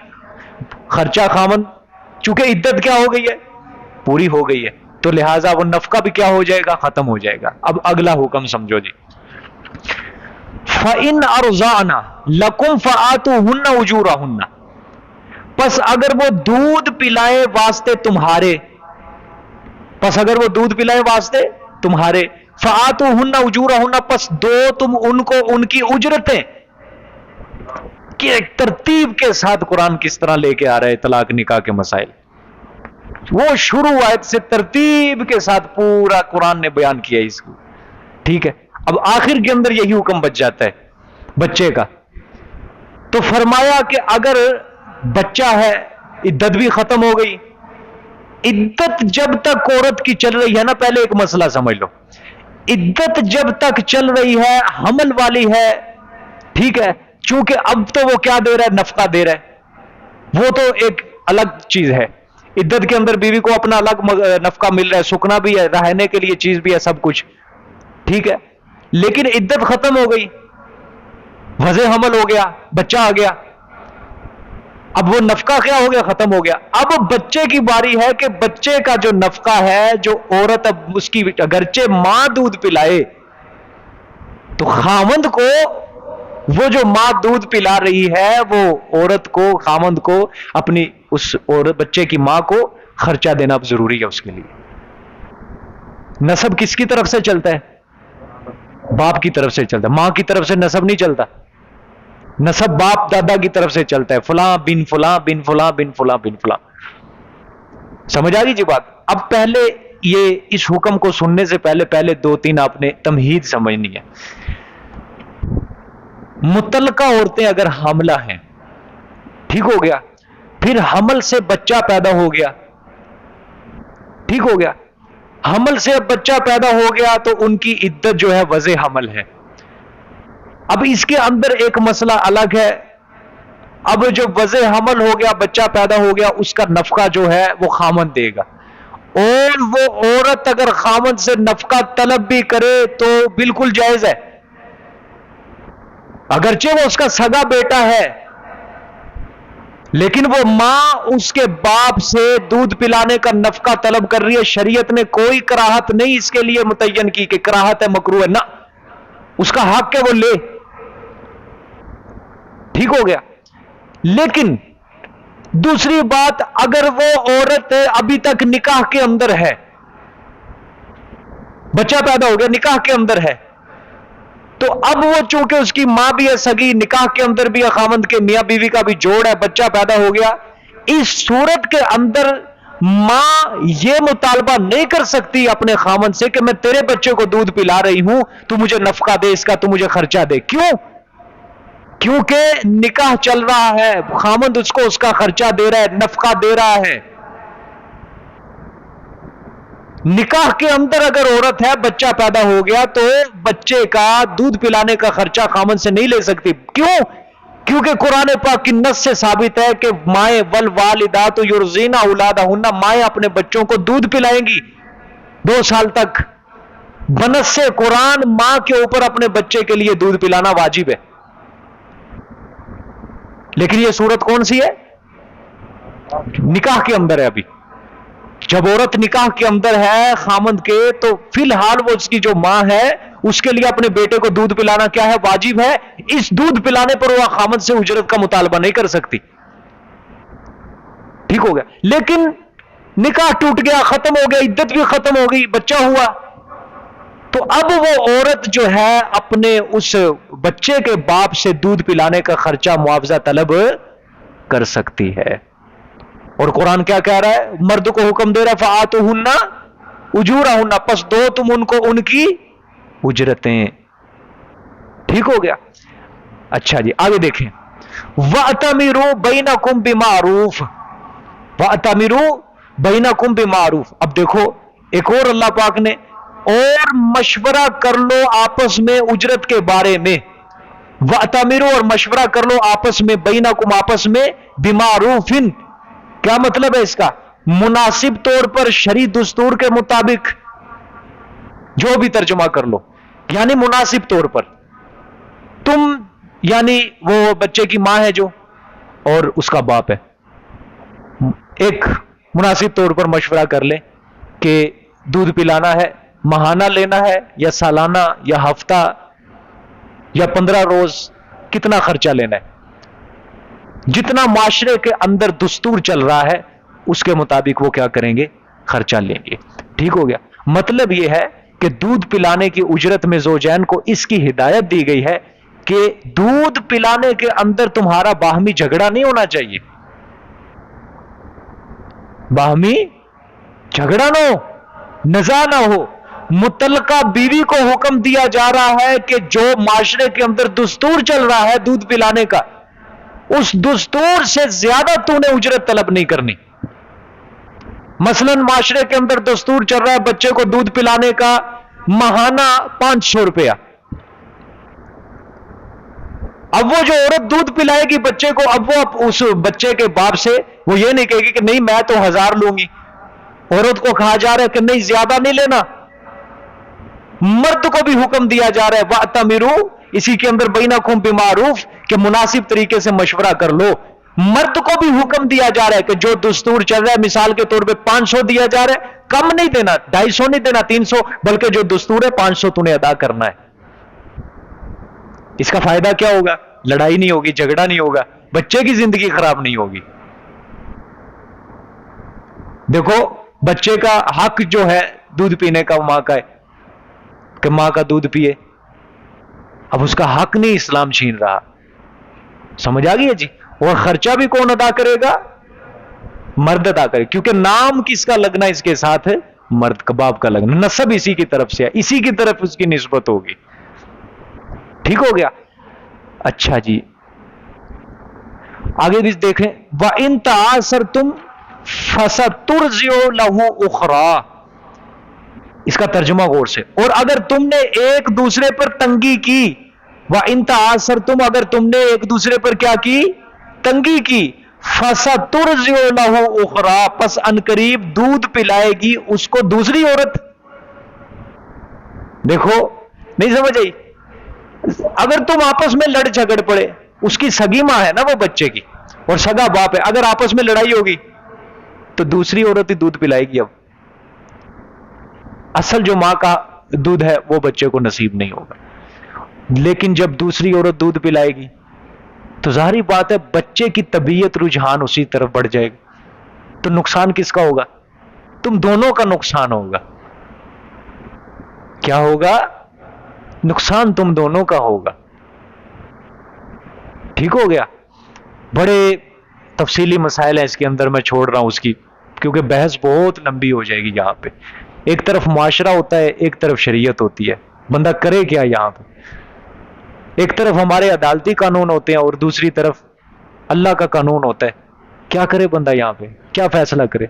خرچہ خامن، چونکہ عدت کیا ہو گئی ہے، پوری ہو گئی ہے، تو لہٰذا وہ نفقہ بھی کیا ہو جائے گا، ختم ہو جائے گا۔ اب اگلا حکم سمجھو جی، فَإِنْ أَرْضَعْنَ لَكُمْ فَآتُوهُنَّ أُجُورَهُنَّ، پس اگر وہ دودھ پلائے واسطے تمہارے، پس اگر وہ دودھ پلائے واسطے تمہارے، فَآتُوهُنَّ أُجُورَهُنَّ، پس دو تم ان کو ان کی اجرتیں۔ کہ ایک ترتیب کے ساتھ قرآن کس طرح لے کے آ رہا ہے طلاق نکاح کے مسائل، وہ شروع آیت سے ترتیب کے ساتھ پورا قرآن نے بیان کیا اس کو۔ ٹھیک ہے، اب آخر کے اندر یہی حکم بچ جاتا ہے بچے کا۔ تو فرمایا کہ اگر بچہ ہے، عدت بھی ختم ہو گئی، عدت جب تک عورت کی چل رہی ہے نا، پہلے ایک مسئلہ سمجھ لو، عدت جب تک چل رہی ہے، حمل والی ہے، ٹھیک ہے، چونکہ اب تو وہ کیا دے رہا ہے، نفقہ دے رہا ہے، وہ تو ایک الگ چیز ہے۔ عدت کے اندر بیوی کو اپنا الگ نفقہ مل رہا ہے، سکنا بھی ہے، رہنے کے لیے چیز بھی ہے، سب کچھ ٹھیک ہے، لیکن عدت ختم ہو گئی، وضع حمل ہو گیا، بچہ آ گیا، اب وہ نفقہ کیا ہو گیا، ختم ہو گیا۔ اب بچے کی باری ہے کہ بچے کا جو نفقہ ہے، جو عورت اب اس کی اگرچہ ماں دودھ پلائے تو خاوند کو، وہ جو ماں دودھ پلا رہی ہے، وہ عورت کو، خاوند کو، اپنی اس عورت بچے کی ماں کو خرچہ دینا اب ضروری ہے اس کے لیے۔ نسب کس کی طرف سے چلتا ہے، باپ کی طرف سے چلتا ہے، ماں کی طرف سے نسب نہیں چلتا، نسب باپ دادا کی طرف سے چلتا ہے، فلاں بن فلاں بن فلاں بن فلاں بن فلاں۔ سمجھ آ گئی جی بات؟ اب پہلے یہ اس حکم کو سننے سے پہلے 2-3 آپ نے تمہید سمجھنی ہے۔ متعلقہ عورتیں اگر حاملہ ہیں، ٹھیک ہو گیا، پھر حمل سے بچہ پیدا ہو گیا، ٹھیک ہو گیا، حمل سے بچہ پیدا ہو گیا تو ان کی عدت جو ہے وضع حمل ہے۔ اب اس کے اندر ایک مسئلہ الگ ہے، اب جو وضع حمل ہو گیا، بچہ پیدا ہو گیا، اس کا نفقہ جو ہے وہ خامند دے گا، اور وہ عورت اگر خامند سے نفقہ طلب بھی کرے تو بالکل جائز ہے، اگرچہ وہ اس کا سگا بیٹا ہے، لیکن وہ ماں اس کے باپ سے دودھ پلانے کا نفقہ طلب کر رہی ہے، شریعت نے کوئی کراہت نہیں اس کے لیے متعین کی کہ کراہت ہے، مکروہ ہے، نہ، اس کا حق ہے وہ لے، ٹھیک ہو گیا۔ لیکن دوسری بات، اگر وہ عورت ابھی تک نکاح کے اندر ہے، بچہ پیدا ہو گیا، نکاح کے اندر ہے، تو اب وہ چونکہ اس کی ماں بھی ہے سگی، نکاح کے اندر بھی ہے، خاوند کے میاں بیوی کا بھی جوڑ ہے، بچہ پیدا ہو گیا، اس صورت کے اندر ماں یہ مطالبہ نہیں کر سکتی اپنے خاوند سے کہ میں تیرے بچے کو دودھ پلا رہی ہوں، تو مجھے نفقہ دے اس کا، تو مجھے خرچہ دے۔ کیوں؟ کیونکہ نکاح چل رہا ہے، خامند اس کو اس کا خرچہ دے رہا ہے، نفقہ دے رہا ہے. نکاح کے اندر اگر عورت ہے، بچہ پیدا ہو گیا، تو بچے کا دودھ پلانے کا خرچہ خامند سے نہیں لے سکتی. کیوں؟ کیونکہ قرآن پاک کی نص سے ثابت ہے کہ مائیں والوالدات یرضین اولادہن، مائیں اپنے بچوں کو دودھ پلائیں گی 2 سال تک. بنص قرآن ماں کے اوپر اپنے بچے کے لیے دودھ پلانا واجب ہے. لیکن یہ صورت کون سی ہے؟ نکاح کے اندر ہے. ابھی جب عورت نکاح کے اندر ہے خامند کے، تو فی الحال وہ اس کی جو ماں ہے، اس کے لیے اپنے بیٹے کو دودھ پلانا کیا ہے؟ واجب ہے. اس دودھ پلانے پر وہ خامند سے اجرت کا مطالبہ نہیں کر سکتی. ٹھیک ہو گیا. لیکن نکاح ٹوٹ گیا، ختم ہو گیا، عدت بھی ختم ہو گئی، بچہ ہوا، تو اب وہ عورت جو ہے اپنے اس بچے کے باپ سے دودھ پلانے کا خرچہ معاوضہ طلب کر سکتی ہے. اور قرآن کیا کہہ رہا ہے؟ مرد کو حکم دے رہا ہے فآتوہن اجورہن، پس دو تم ان کو ان کی اجرتیں. ٹھیک ہو گیا. اچھا جی آگے دیکھیں. وَأْتَمِرُوا بَيْنَكُمْ بِمَعْرُوفٍ، وَأْتَمِرُوا بَيْنَكُمْ بِمَعْرُوفٍ. اب دیکھو ایک اور اللہ پاک نے، اور مشورہ کر لو آپس میں اجرت کے بارے میں. وَأْتَمِرُوا، اور مشورہ کر لو آپس میں، بَيْنَكُمْ آپس میں، بِمَعْرُوفٍ. کیا مطلب ہے اس کا؟ مناسب طور پر، شرعی دستور کے مطابق، جو بھی ترجمہ کر لو، یعنی مناسب طور پر. تم یعنی وہ بچے کی ماں ہے جو، اور اس کا باپ ہے، ایک مناسب طور پر مشورہ کر لیں کہ دودھ پلانا ہے، ماہانہ لینا ہے یا سالانہ یا ہفتہ یا 15 روز، کتنا خرچہ لینا ہے. جتنا معاشرے کے اندر دستور چل رہا ہے اس کے مطابق وہ کیا کریں گے؟ خرچہ لیں گے. ٹھیک ہو گیا. مطلب یہ ہے کہ دودھ پلانے کی اجرت میں زوجین کو اس کی ہدایت دی گئی ہے کہ دودھ پلانے کے اندر تمہارا باہمی جھگڑا نہیں ہونا چاہیے. باہمی جھگڑا نہ ہو، نزاع نہ ہو. متعلقہ بیوی کو حکم دیا جا رہا ہے کہ جو معاشرے کے اندر دستور چل رہا ہے دودھ پلانے کا، اس دستور سے زیادہ تو نے اجرت طلب نہیں کرنی. مثلا معاشرے کے اندر دستور چل رہا ہے بچے کو دودھ پلانے کا ماہانہ 500 روپیہ. اب وہ جو عورت دودھ پلائے گی بچے کو، اب وہ اس بچے کے باپ سے وہ یہ نہیں کہے گی کہ نہیں میں تو 1000 لوں گی. عورت کو کہا جا رہا ہے کہ نہیں زیادہ نہیں لینا. مرد کو بھی حکم دیا جا رہا ہے وَأْتَمِرُوا، اسی کے اندر بَيْنَكُمْ بِمَعْرُوفٍ، کہ مناسب طریقے سے مشورہ کر لو. مرد کو بھی حکم دیا جا رہا ہے کہ جو دستور چل رہا ہے، مثال کے طور پہ 500 دیا جا رہا ہے، کم نہیں دینا، 250 نہیں دینا، 300، بلکہ جو دستور ہے 500 تو نے ادا کرنا ہے. اس کا فائدہ کیا ہوگا؟ لڑائی نہیں ہوگی، جھگڑا نہیں ہوگا، بچے کی زندگی خراب نہیں ہوگی. دیکھو بچے کا حق جو ہے دودھ پینے کا ماں کا ہے کہ ماں کا دودھ پیے. اب اس کا حق نہیں اسلام چھین رہا. سمجھ آ گئی ہے جی؟ اور خرچہ بھی کون ادا کرے گا؟ مرد ادا کرے، کیونکہ نام کس کا لگنا اس کے ساتھ ہے؟ مرد کا، باپ کا لگنا، نسب اسی کی طرف سے ہے، اسی کی طرف اس کی نسبت ہوگی. ٹھیک ہو گیا. اچھا جی آگے بھی دیکھیں. وَإِن تَعَاسَرْتُمْ فَسَتُرْضِعُ لَهُ أُخْرَىٰ. اس کا ترجمہ غور سے. اور اگر تم نے ایک دوسرے پر تنگی کی، وَإِن تَعَاسَرْتُمْ، اگر تم نے ایک دوسرے پر کیا کی؟ تنگی کی. فَسَتُرْضِعُ لَهُ أُخْرَىٰ، پس انقریب دودھ پلائے گی اس کو دوسری عورت. دیکھو نہیں سمجھ آئی؟ اگر تم آپس میں لڑ جھگڑ پڑے، اس کی سگی ماں ہے نا وہ بچے کی، اور سگا باپ ہے، اگر آپس میں لڑائی ہوگی تو دوسری عورت ہی دودھ پلائے گی. اب اصل جو ماں کا دودھ ہے وہ بچے کو نصیب نہیں ہوگا. لیکن جب دوسری عورت دودھ پلائے گی تو ظاہری بات ہے بچے کی طبیعت رجحان اسی طرف بڑھ جائے گا. تو نقصان کس کا ہوگا؟ تم دونوں کا نقصان ہوگا. کیا ہوگا؟ نقصان تم دونوں کا ہوگا. ٹھیک ہو گیا. بڑے تفصیلی مسائل ہیں اس کے اندر، میں چھوڑ رہا ہوں اس کی، کیونکہ بحث بہت لمبی ہو جائے گی. یہاں پہ ایک طرف معاشرہ ہوتا ہے، ایک طرف شریعت ہوتی ہے. بندہ کرے کیا یہاں پہ؟ ایک طرف ہمارے عدالتی قانون ہوتے ہیں اور دوسری طرف اللہ کا قانون ہوتا ہے. کیا کرے بندہ یہاں پہ, کیا فیصلہ کرے؟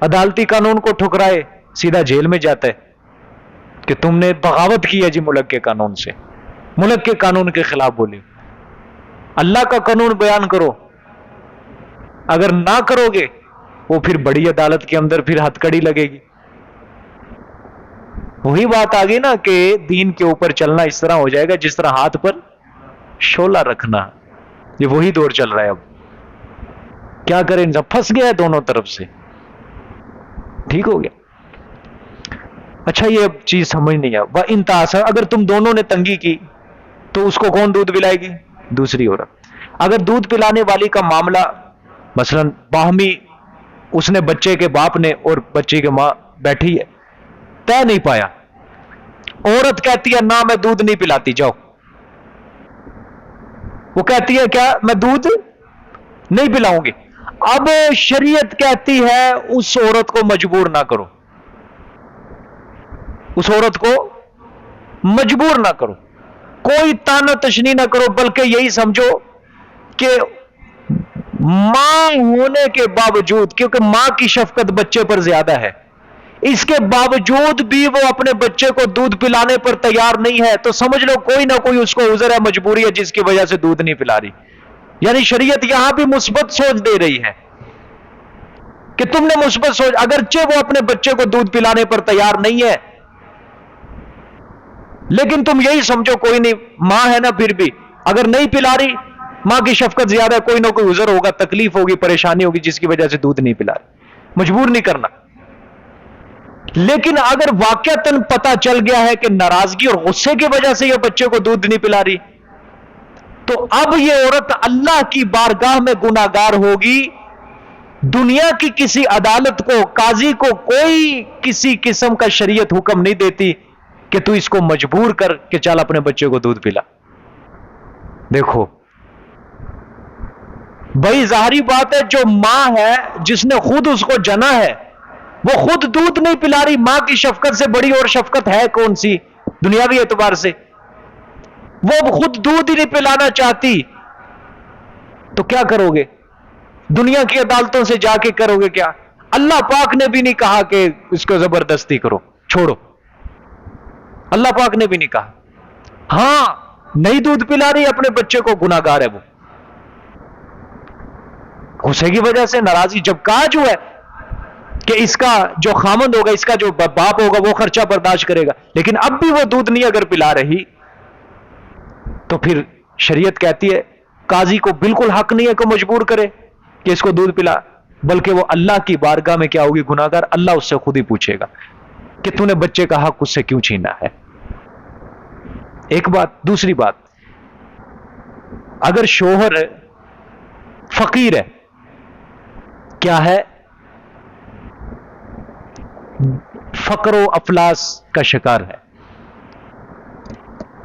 عدالتی قانون کو ٹھکرائے, سیدھا جیل میں جاتا ہے کہ تم نے بغاوت کی ہے جی ملک کے قانون سے, ملک کے قانون کے خلاف بولی. اللہ کا قانون بیان کرو, اگر نہ کرو گے وہ پھر بڑی عدالت کے اندر پھر ہتھ کڑی لگے گی. وہی بات آ گئی نا کہ دین کے اوپر چلنا اس طرح ہو جائے گا جس طرح ہاتھ پر شولہ رکھنا. یہ وہی دور چل رہا ہے. اب کیا کریں, انسان پھنس گیا ہے دونوں طرف سے. ٹھیک ہو گیا. اچھا یہ اب چیز سمجھ نہیں ہے. ان تاسر, اگر تم دونوں نے تنگی کی تو اس کو کون دودھ پلائے گی؟ دوسری عورت. اگر دودھ پلانے والی کا معاملہ مثلا باہمی, اس نے بچے کے باپ نے اور بچے کے ماں بیٹھی ہے, طے نہیں پایا, عورت کہتی ہے نہ میں دودھ نہیں پلاتی, جاؤ. وہ کہتی ہے کیا, میں دودھ نہیں پلاؤں گی. اب شریعت کہتی ہے اس عورت کو مجبور نہ کرو, اس عورت کو مجبور نہ کرو, کوئی تانا تشنی نہ کرو, بلکہ یہی سمجھو کہ ماں ہونے کے باوجود, کیونکہ ماں کی شفقت بچے پر زیادہ ہے, اس کے باوجود بھی وہ اپنے بچے کو دودھ پلانے پر تیار نہیں ہے, تو سمجھ لو کوئی نہ کوئی اس کو عذر ہے, مجبوری ہے جس کی وجہ سے دودھ نہیں پلا رہی. یعنی شریعت یہاں بھی مثبت سوچ دے رہی ہے کہ تم نے مثبت سوچ, اگرچہ وہ اپنے بچے کو دودھ پلانے پر تیار نہیں ہے, لیکن تم یہی سمجھو کوئی نہیں, ماں ہے نا, پھر بھی اگر نہیں پلا رہی, ماں کی شفقت زیادہ ہے, کوئی نہ کوئی عذر ہوگا, تکلیف ہوگی, پریشانی ہوگی جس کی وجہ سے دودھ نہیں پلا رہی, مجبور نہیں کرنا. لیکن اگر واقعتاً پتہ چل گیا ہے کہ ناراضگی اور غصے کی وجہ سے یہ بچے کو دودھ نہیں پلا رہی, تو اب یہ عورت اللہ کی بارگاہ میں گناہگار ہوگی. دنیا کی کسی عدالت کو, قاضی کو کوئی کسی قسم کا شریعت حکم نہیں دیتی کہ تو اس کو مجبور کر کہ چل اپنے بچے کو دودھ پلا. دیکھو بھائی, ظاہری بات ہے, جو ماں ہے جس نے خود اس کو جنا ہے, وہ خود دودھ نہیں پلا رہی. ماں کی شفقت سے بڑی اور شفقت ہے کون سی دنیاوی اعتبار سے؟ وہ خود دودھ ہی نہیں پلانا چاہتی, تو کیا کرو گے؟ دنیا کی عدالتوں سے جا کے کرو گے کیا؟ اللہ پاک نے بھی نہیں کہا کہ اس کو زبردستی کرو, چھوڑو. اللہ پاک نے بھی نہیں کہا. ہاں نہیں دودھ پلا رہی اپنے بچے کو, گناہگار ہے وہ, غصے کی وجہ سے, ناراضی. جب کہا جو ہے کہ اس کا جو خامند ہوگا, اس کا جو باپ ہوگا, وہ خرچہ برداشت کرے گا, لیکن اب بھی وہ دودھ نہیں اگر پلا رہی, تو پھر شریعت کہتی ہے قاضی کو بالکل حق نہیں ہے کہ مجبور کرے کہ اس کو دودھ پلا, بلکہ وہ اللہ کی بارگاہ میں کیا ہوگی, گناہگار. اللہ اس سے خود ہی پوچھے گا کہ تو نے بچے کا حق اس سے کیوں چھینا ہے. ایک بات. دوسری بات, اگر شوہر فقیر ہے, کیا ہے, فقر و افلاس کا شکار ہے,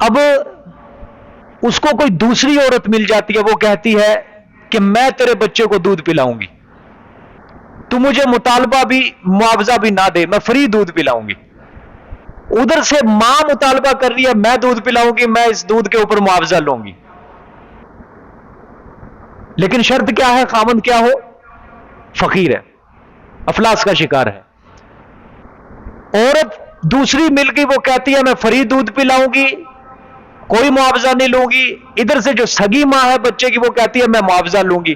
اب اس کو کوئی دوسری عورت مل جاتی ہے, وہ کہتی ہے کہ میں تیرے بچے کو دودھ پلاؤں گی, تو مجھے مطالبہ بھی معاوضہ بھی نہ دے, میں فری دودھ پلاؤں گی. ادھر سے ماں مطالبہ کر رہی ہے میں دودھ پلاؤں گی, میں اس دودھ کے اوپر معاوضہ لوں گی, لیکن شرط کیا ہے, خامند کیا ہو, فقیر ہے, افلاس کا شکار ہے. عورت دوسری مل گئی, وہ کہتی ہے میں فری دودھ پلاؤں گی, کوئی معاوضہ نہیں لوں گی. ادھر سے جو سگی ماں ہے بچے کی, وہ کہتی ہے میں معاوضہ لوں گی.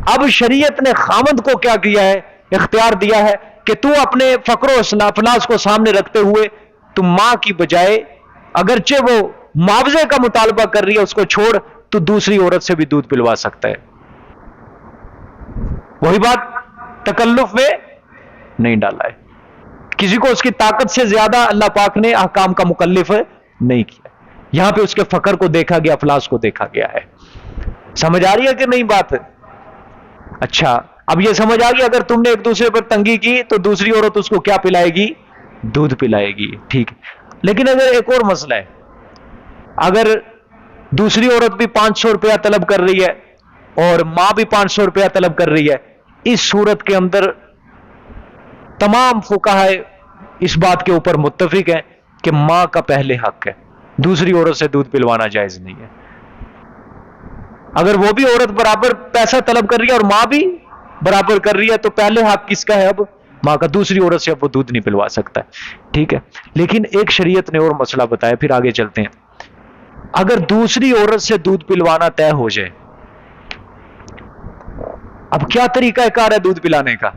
اب شریعت نے خامند کو کیا کیا ہے, اختیار دیا ہے کہ تو اپنے فقر و افلاس کو سامنے رکھتے ہوئے تو ماں کی بجائے, اگرچہ وہ معاوضے کا مطالبہ کر رہی ہے, اس کو چھوڑ, تو دوسری عورت سے بھی دودھ پلوا سکتا ہے. وہی بات, تکلف میں نہیں ڈالا ہے, کسی کو اس کی طاقت سے زیادہ اللہ پاک نے احکام کا مکلف نہیں کیا. یہاں پہ اس کے فقر کو دیکھا گیا, افلاس کو دیکھا گیا ہے. سمجھ آ رہی ہے کہ نہیں بات؟ اچھا, اب یہ سمجھ آ گئی, اگر تم نے ایک دوسرے پر تنگی کی تو دوسری عورت اس کو کیا پلائے گی, دودھ پلائے گی. ٹھیک ہے, لیکن اگر ایک اور مسئلہ ہے, اگر دوسری عورت بھی 500 روپیہ طلب کر رہی ہے اور ماں بھی 500 روپیہ طلب کر رہی ہے, اس صورت کے اندر تمام فقہاء اس بات کے اوپر متفق ہیں کہ ماں کا پہلے حق ہے, دوسری عورت سے دودھ پلوانا جائز نہیں ہے. اگر وہ بھی عورت برابر پیسہ طلب کر رہی ہے اور ماں بھی برابر کر رہی ہے تو پہلے حق کس کا ہے؟ اب ماں کا. دوسری عورت سے اب وہ دودھ نہیں پلوا سکتا ہے. ٹھیک ہے، لیکن ایک شریعت نے اور مسئلہ بتایا، پھر آگے چلتے ہیں. اگر دوسری عورت سے دودھ پلوانا طے ہو جائے، اب کیا طریقہ کار ہے دودھ پلانے کا؟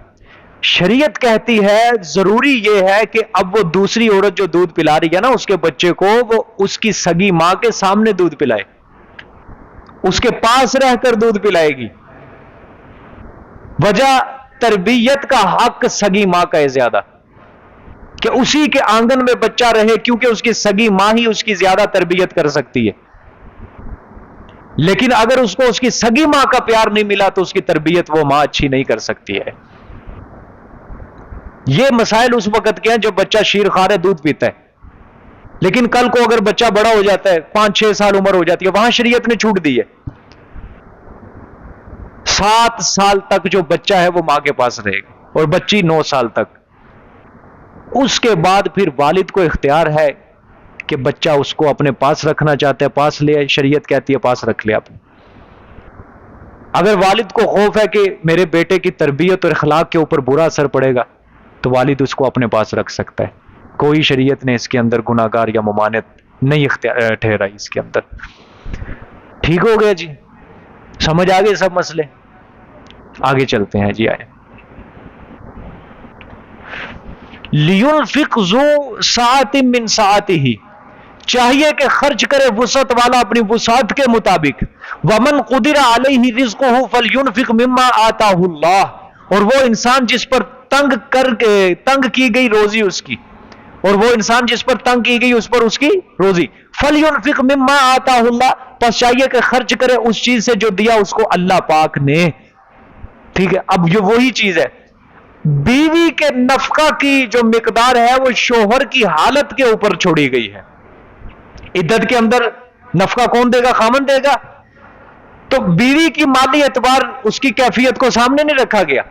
شریعت کہتی ہے ضروری یہ ہے کہ اب وہ دوسری عورت جو دودھ پلا رہی ہے نا اس کے بچے کو، وہ اس کی سگی ماں کے سامنے دودھ پلائے، اس کے پاس رہ کر دودھ پلائے گی. وجہ تربیت کا حق سگی ماں کا ہے زیادہ، کہ اسی کے آنگن میں بچہ رہے، کیونکہ اس کی سگی ماں ہی اس کی زیادہ تربیت کر سکتی ہے. لیکن اگر اس کو اس کی سگی ماں کا پیار نہیں ملا تو اس کی تربیت وہ ماں اچھی نہیں کر سکتی ہے. یہ مسائل اس وقت کے ہیں جب بچہ شیر خوار ہے، دودھ پیتا ہے. لیکن کل کو اگر بچہ بڑا ہو جاتا ہے، 5-6 سال عمر ہو جاتی ہے، وہاں شریعت نے چھوٹ دی ہے. 7 سال تک جو بچہ ہے وہ ماں کے پاس رہے گا، اور بچی 9 سال تک. اس کے بعد پھر والد کو اختیار ہے کہ بچہ اس کو اپنے پاس رکھنا چاہتا ہے، پاس لے آئے. شریعت کہتی ہے پاس رکھ لے. آپ اگر والد کو خوف ہے کہ میرے بیٹے کی تربیت اور اخلاق کے اوپر برا اثر پڑے گا تو والد اس کو اپنے پاس رکھ سکتا ہے. کوئی شریعت نے اس کے اندر گناہگار یا ممانعت نہیں ٹھہرائی اس کے اندر. ٹھیک ہو گیا جی؟ سمجھ آ گئے سب مسئلے؟ آگے چلتے ہیں جی. آئے لِيُنْفِقْ ذُو سَعَةٍ مِّن سَعَتِهِ، چاہیے کہ خرچ کرے وسعت والا اپنی وسعت کے مطابق. وَمَنْ قُدِرَ عَلَيْهِ رِزْقُهُ فَلْيُنْفِقْ مِمَّا آتَاهُ اللَّهُ، اور وہ انسان جس پر تنگ کی گئی روزی اس کی، اور وہ انسان جس پر تنگ کی گئی اس پر اس کی روزی. فَلْيُنْفِقْ مِمَّا آتَاهُ اللَّهُ، پس چاہیے کہ خرچ کرے اس چیز سے جو دیا اس کو اللہ پاک نے. ٹھیک ہے، اب یہ وہی چیز ہے، بیوی کے نفقہ کی جو مقدار ہے وہ شوہر کی حالت کے اوپر چھوڑی گئی ہے. عدت کے اندر نفقہ کون دے گا؟ خامن دے گا. تو بیوی کی مالی اعتبار اس کی کیفیت کو سامنے نہیں رکھا گیا،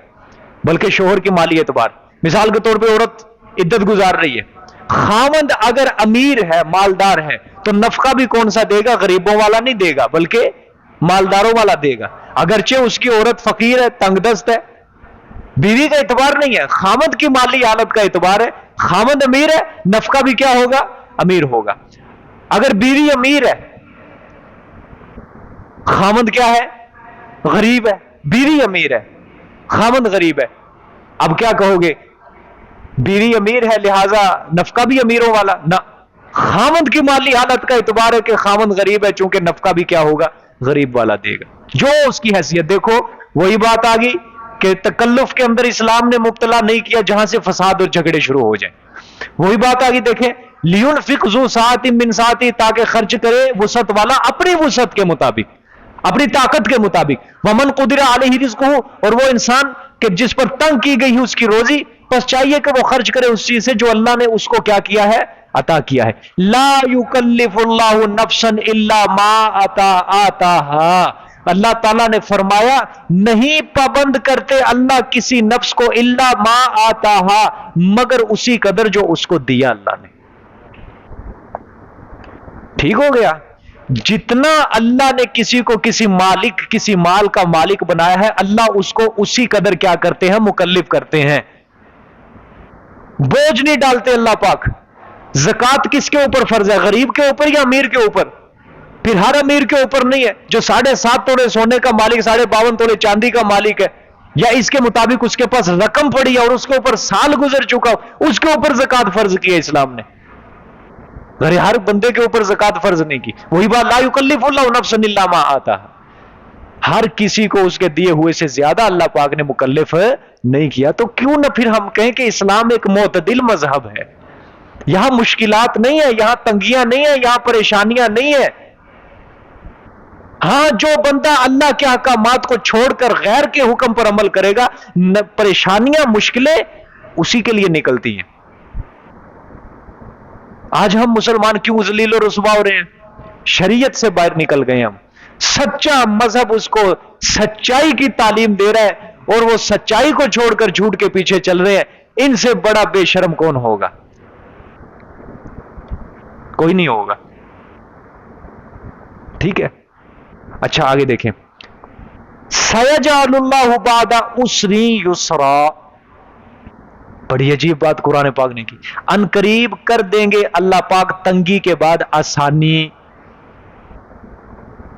بلکہ شوہر کی مالی اعتبار. مثال کے طور پہ عورت عدت گزار رہی ہے، خامند اگر امیر ہے، مالدار ہے، تو نفقہ بھی کون سا دے گا؟ غریبوں والا نہیں دے گا بلکہ مالداروں والا دے گا. اگرچہ اس کی عورت فقیر ہے، تنگ دست ہے، بیوی کا اعتبار نہیں ہے، خامند کی مالی حالت کا اعتبار ہے. خامند امیر ہے، نفقہ بھی کیا ہوگا؟ امیر ہوگا. اگر بیوی امیر ہے، خامند کیا ہے؟ غریب ہے. بیوی امیر ہے، خامند غریب ہے. اب کیا کہو گے؟ بیوی امیر ہے لہذا نفقہ بھی امیروں والا؟ نہ، خامند کی مالی حالت کا اعتبار ہے کہ خامند غریب ہے، چونکہ نفقہ بھی کیا ہوگا؟ غریب والا دے گا، جو اس کی حیثیت. دیکھو وہی بات آ گئی کہ تکلف کے اندر اسلام نے مبتلا نہیں کیا جہاں سے فساد اور جھگڑے شروع ہو جائیں. وہی بات آگے دیکھیں، لِيُنْفِقْ ذُو سَعَةٍ مِّن سَعَتِهِ، تاکہ خرچ کرے وسعت والا اپنی وسعت کے مطابق، اپنی طاقت کے مطابق. وَمَنْ قُدِرَ عَلَيْهِ رِزْقُهُ، اور وہ انسان کہ جس پر تنگ کی گئی ہے اس کی روزی، پس چاہیے کہ وہ خرچ کرے اس چیز سے جو اللہ نے اس کو کیا کیا ہے؟ عطا کیا ہے. لَا يُكَلِّفُ اللَّهُ نَفْسًا إِلَّا مَا آتَاهَا، اللہ تعالیٰ نے فرمایا نہیں پابند کرتے اللہ کسی نفس کو الا ما آتاہا، مگر اسی قدر جو اس کو دیا اللہ نے. ٹھیک ہو گیا؟ جتنا اللہ نے کسی کو کسی مال کا مالک بنایا ہے، اللہ اس کو اسی قدر کیا کرتے ہیں؟ مکلف کرتے ہیں. بوجھ نہیں ڈالتے اللہ پاک. زکوٰۃ کس کے اوپر فرض ہے؟ غریب کے اوپر یا امیر کے اوپر؟ پھر ہر امیر کے اوپر نہیں ہے. جو 7.5 توڑے سونے کا مالک، 52.5 توڑے چاندی کا مالک ہے، یا اس کے مطابق اس کے پاس رقم پڑی ہے اور اس کے اوپر سال گزر چکا، اس کے اوپر زکوٰۃ فرض کی ہے اسلام نے. ہر بندے کے اوپر زکوٰۃ فرض نہیں کی. وہی بات، لا یکلف اللہ نفسا الا ما آتاہا، ہر کسی کو اس کے دیے ہوئے سے زیادہ اللہ پاک نے مکلف نہیں کیا. تو کیوں نہ پھر ہم کہیں کہ اسلام ایک معتدل مذہب ہے. یہاں مشکلات نہیں ہے، یہاں تنگیاں نہیں ہیں، یہاں پریشانیاں نہیں ہیں. ہاں، جو بندہ اللہ کے احکامات کو چھوڑ کر غیر کے حکم پر عمل کرے گا، پریشانیاں مشکلیں اسی کے لیے نکلتی ہیں. آج ہم مسلمان کیوں ذلیل و رسوا ہو رہے ہیں؟ شریعت سے باہر نکل گئے ہم. سچا مذہب اس کو سچائی کی تعلیم دے رہا ہے اور وہ سچائی کو چھوڑ کر جھوٹ کے پیچھے چل رہے ہیں. ان سے بڑا بے شرم کون ہوگا؟ کوئی نہیں ہوگا. ٹھیک ہے، اچھا آگے دیکھیں، سَيَجْعَلُ بَعْدَ عُسْرٍ يُسْرًا، بڑی عجیب بات قرآن پاک نے کی، ان قریب کر دیں گے اللہ پاک تنگی کے بعد آسانی۔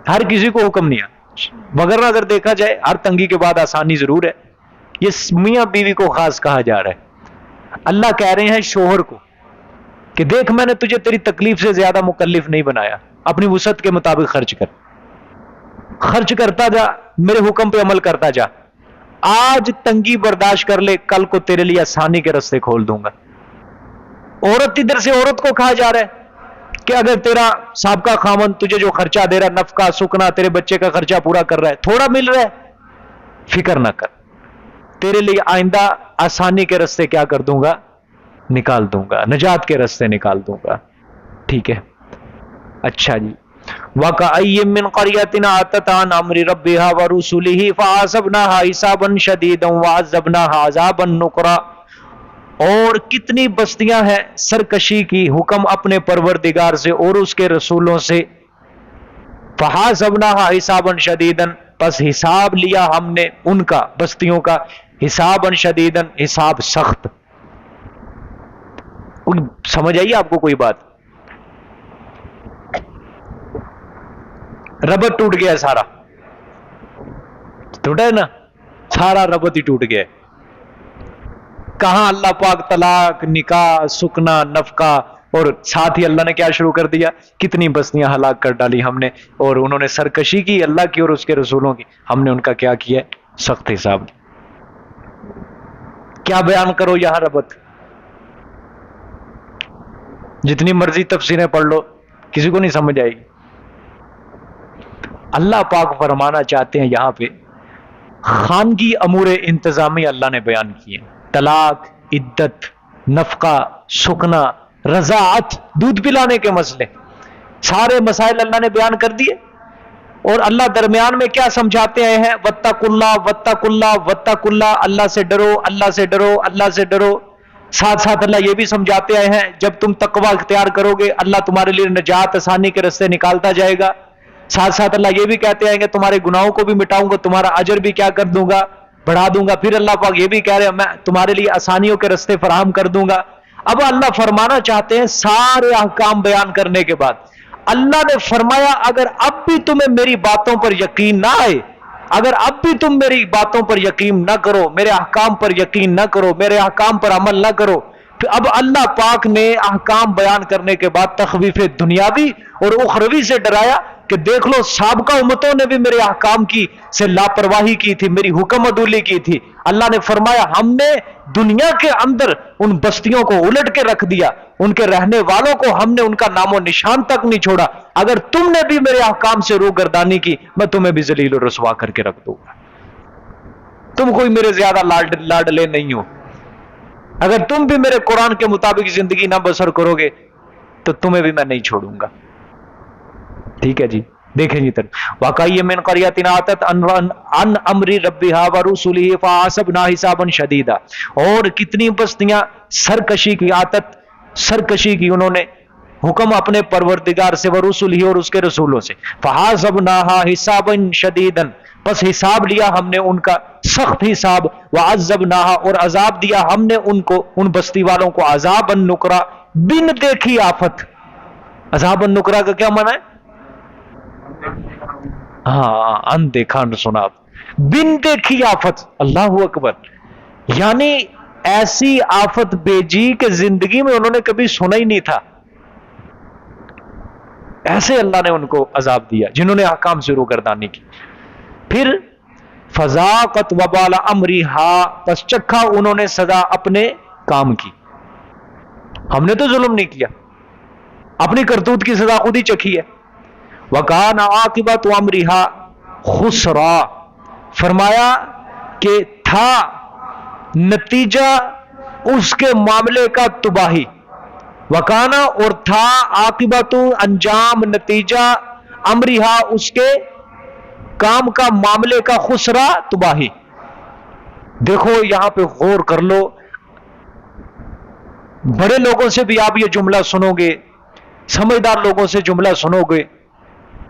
ہر کسی کو حکم نہیں ہے، مگر اگر دیکھا جائے ہر تنگی کے بعد آسانی ضرور ہے، یہ میاں بیوی کو خاص کہا جا رہا ہے۔ اللہ کہہ رہے ہیں شوہر کو کہ دیکھ میں نے تجھے تیری تکلیف سے زیادہ مکلف نہیں بنایا، اپنی وسعت کے مطابق خرچ کر، خرچ کرتا جا، میرے حکم پہ عمل کرتا جا، آج تنگی برداشت کر لے، کل کو تیرے لیے آسانی کے راستے کھول دوں گا۔ عورت ادھر سے عورت کو کہا جا رہا ہے کہ اگر تیرا سابقہ خامن تجھے جو خرچہ دے رہا ہے، نفقہ سکنا، تیرے بچے کا خرچہ پورا کر رہا ہے، تھوڑا مل رہا ہے، فکر نہ کر، تیرے لیے آئندہ آسانی کے راستے کیا کر دوں گا، نکال دوں گا، نجات کے راستے نکال دوں گا۔ ٹھیک ہے، اچھا جی، وَكَأَيٍّ مِّن قَرْيَةٍ عَتَتْ عَنْ أَمْرِ رَبِّهَا وَرُسُلِهِ فَعَاقَبْنَاهَا عِقَابًا شَدِيدًا وَعَذَّبْنَاهَا عَذَابًا نُكْرًا، اور کتنی بستیاں ہیں سرکشی کی حکم اپنے پروردگار سے اور اس کے رسولوں سے، فَحَاسَبْنَاهَا حِسَابًا شَدِيدًا، پس حساب لیا ہم نے ان کا، بستیوں کا، حسابًا شدیدًا، حساب سخت۔ کوئی سمجھ آئی آپ کو کوئی بات؟ ربط ٹوٹ گیا، سارا ٹوٹا ہے نا، سارا ربط ہی ٹوٹ گیا۔ کہاں اللہ پاک طلاق، نکاح، سکنا، نفقہ، اور ساتھ ہی اللہ نے کیا شروع کر دیا، کتنی بستیاں ہلاک کر ڈالی ہم نے، اور انہوں نے سرکشی کی اللہ کی اور اس کے رسولوں کی، ہم نے ان کا کیا کیا، سخت حساب۔ کیا بیان کرو یہاں ربط، جتنی مرضی تفسیریں پڑھ لو کسی کو نہیں سمجھ آئے گی۔ اللہ پاک فرمانا چاہتے ہیں یہاں پہ خانگی امور انتظامی اللہ نے بیان کیے، طلاق، عدت، نفقہ، سکنا، رضاعت، دودھ پلانے کے مسئلے، سارے مسائل اللہ نے بیان کر دیے، اور اللہ درمیان میں کیا سمجھاتے ہیں، واتقوا اللہ واتقوا اللہ واتقوا اللہ، اللہ سے ڈرو، اللہ سے ڈرو، اللہ سے ڈرو۔ ساتھ ساتھ اللہ یہ بھی سمجھاتے ہیں جب تم تقوی اختیار کرو گے اللہ تمہارے لیے نجات آسانی کے راستے نکالتا جائے گا۔ ساتھ ساتھ اللہ یہ بھی کہتے ہیں کہ تمہارے گناہوں کو بھی مٹاؤں گا، تمہارا اجر بھی کیا کر دوں گا، بڑھا دوں گا۔ پھر اللہ پاک یہ بھی کہہ رہے ہیں میں تمہارے لیے آسانیوں کے راستے فراہم کر دوں گا۔ اب اللہ فرمانا چاہتے ہیں سارے احکام بیان کرنے کے بعد اللہ نے فرمایا اگر اب بھی تمہیں میری باتوں پر یقین نہ آئے، اگر اب بھی تم میری باتوں پر یقین نہ کرو، میرے احکام پر یقین نہ کرو، میرے احکام پر عمل نہ کرو، تو اب اللہ پاک نے احکام بیان کرنے کے بعد تخویف دنیاوی اور اخروی سے ڈرایا کہ دیکھ لو سابقہ امتوں نے بھی میرے احکام کی سے لاپرواہی کی تھی، میری حکم عدولی کی تھی۔ اللہ نے فرمایا ہم نے دنیا کے اندر ان بستیوں کو الٹ کے رکھ دیا، ان کے رہنے والوں کو ہم نے ان کا نام و نشان تک نہیں چھوڑا، اگر تم نے بھی میرے احکام سے روگردانی کی میں تمہیں بھی ذلیل و رسوا کر کے رکھ دوں گا۔ تم کوئی میرے زیادہ لاڈلے نہیں ہو، اگر تم بھی میرے قرآن کے مطابق زندگی نہ بسر کرو گے تو تمہیں بھی میں نہیں چھوڑوں گا۔ ٹھیک ہے جی، دیکھیں جی واقعی من قریۃ عتت عن امر ربها ورسله فحاسبنا حسابا شدیدا، اور کتنی بستیاں سرکشی کی، عتت سرکشی کی انہوں نے حکم اپنے پروردگار سے، ورسلہ اور اس کے رسولوں سے، فحاسبناها حسابا شدیدا، بس حساب لیا ہم نے ان کا سخت حساب، وعذبناها اور عذاب دیا ہم نے ان کو، ان بستی والوں کو، عذابا نکرا، بن دیکھی آفت۔ عذابا نکرا کا کیا معنی ہے؟ ہاں اندیکھا سنا، بن دیکھی آفت۔ اللہ اکبر، یعنی ایسی آفت بھیجی کہ زندگی میں انہوں نے کبھی سنا ہی نہیں تھا، ایسے اللہ نے ان کو عذاب دیا جنہوں نے احکام سے روگردانی کی۔ پھر فذاقت وبال امرہا، پس چکھا انہوں نے سزا اپنے کام کی۔ ہم نے تو ظلم نہیں کیا، اپنی کرتوت کی سزا خود ہی چکھی ہے۔ وَكَانَ عَاقِبَةُ أَمْرِهَا خُسْرًا، فرمایا کہ تھا نتیجہ اس کے معاملے کا تباہی، وَكَانَ اور تھا عَاقِبَةُ انجام، نتیجہ، أَمْرِهَا اس کے کام کا، معاملے کا، خسرا، تباہی۔ دیکھو یہاں پہ غور کر لو، بڑے لوگوں سے بھی آپ یہ جملہ سنو گے، سمجھدار لوگوں سے جملہ سنو گے،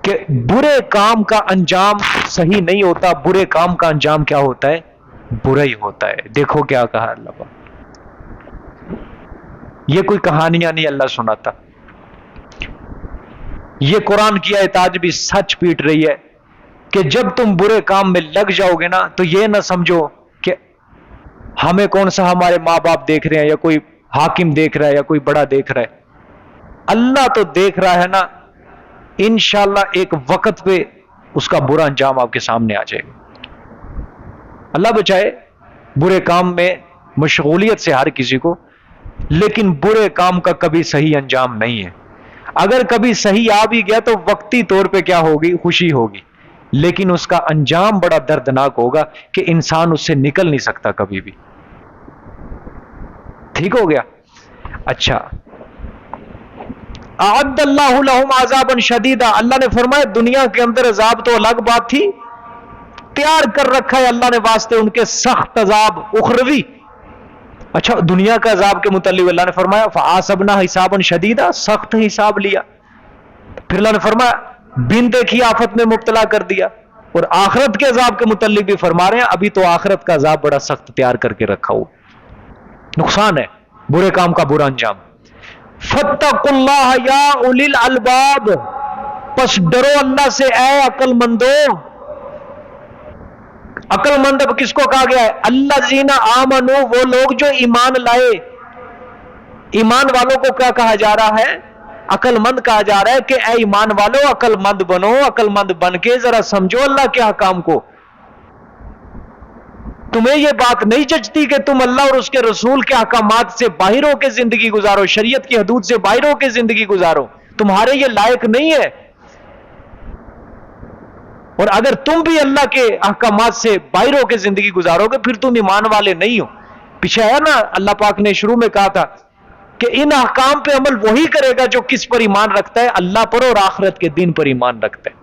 کہ برے کام کا انجام صحیح نہیں ہوتا، برے کام کا انجام کیا ہوتا ہے؟ برا ہی ہوتا ہے۔ دیکھو کیا کہا اللہ پاک، یہ کوئی کہانیاں نہیں اللہ سناتا، یہ قرآن کی آیت آج بھی سچ پیٹ رہی ہے کہ جب تم برے کام میں لگ جاؤ گے نا تو یہ نہ سمجھو کہ ہمیں کون سا ہمارے ماں باپ دیکھ رہے ہیں یا کوئی حاکم دیکھ رہا ہے یا کوئی بڑا دیکھ رہا ہے، اللہ تو دیکھ رہا ہے نا، انشاءاللہ ایک وقت پہ اس کا برا انجام آپ کے سامنے آ جائے گا۔ اللہ بچائے برے کام میں مشغولیت سے ہر کسی کو، لیکن برے کام کا کبھی صحیح انجام نہیں ہے۔ اگر کبھی صحیح آ بھی گیا تو وقتی طور پہ کیا ہوگی؟ خوشی ہوگی، لیکن اس کا انجام بڑا دردناک ہوگا کہ انسان اس سے نکل نہیں سکتا کبھی بھی۔ ٹھیک ہو گیا؟ اچھا، اعد اللہ لہم عذابا شدیدا، اللہ نے فرمایا دنیا کے اندر عذاب تو الگ بات تھی، تیار کر رکھا ہے اللہ نے واسطے ان کے سخت عذاب اخروی۔ اچھا، دنیا کا عذاب کے متعلق اللہ نے فرمایا فَحَاسَبْنَا حِسَابًا شَدِيدًا، سخت حساب لیا۔ پھر اللہ نے فرمایا بن دیکھی آفت میں مبتلا کر دیا۔ اور آخرت کے عذاب کے متعلق بھی فرما رہے ہیں ابھی تو آخرت کا عذاب بڑا سخت تیار کر کے رکھا ہو۔ نقصان ہے برے کام کا برا انجام۔ فَاتَّقُوا اللَّهَ يَا أُولِي الْأَلْبَابِ، پس ڈرو اللہ سے اے عقل مندو۔ عقل مند اب کس کو کہا گیا ہے؟ الذین آمنوا، وہ لوگ جو ایمان لائے۔ ایمان والوں کو کیا کہا جا رہا ہے؟ عقل مند کہا جا رہا ہے کہ اے ایمان والو عقل مند بنو، عقل مند بن کے ذرا سمجھو اللہ کے حکام کو۔ تمہیں یہ بات نہیں جچتی کہ تم اللہ اور اس کے رسول کے احکامات سے باہر ہو کے زندگی گزارو، شریعت کی حدود سے باہر ہو کے زندگی گزارو، تمہارے یہ لائق نہیں ہے۔ اور اگر تم بھی اللہ کے احکامات سے باہر ہو کے زندگی گزارو گے پھر تم ایمان والے نہیں ہو۔ پیچھے ہے نا اللہ پاک نے شروع میں کہا تھا کہ ان احکام پہ عمل وہی کرے گا جو کس پر ایمان رکھتا ہے؟ اللہ پر اور آخرت کے دن پر ایمان رکھتا ہے۔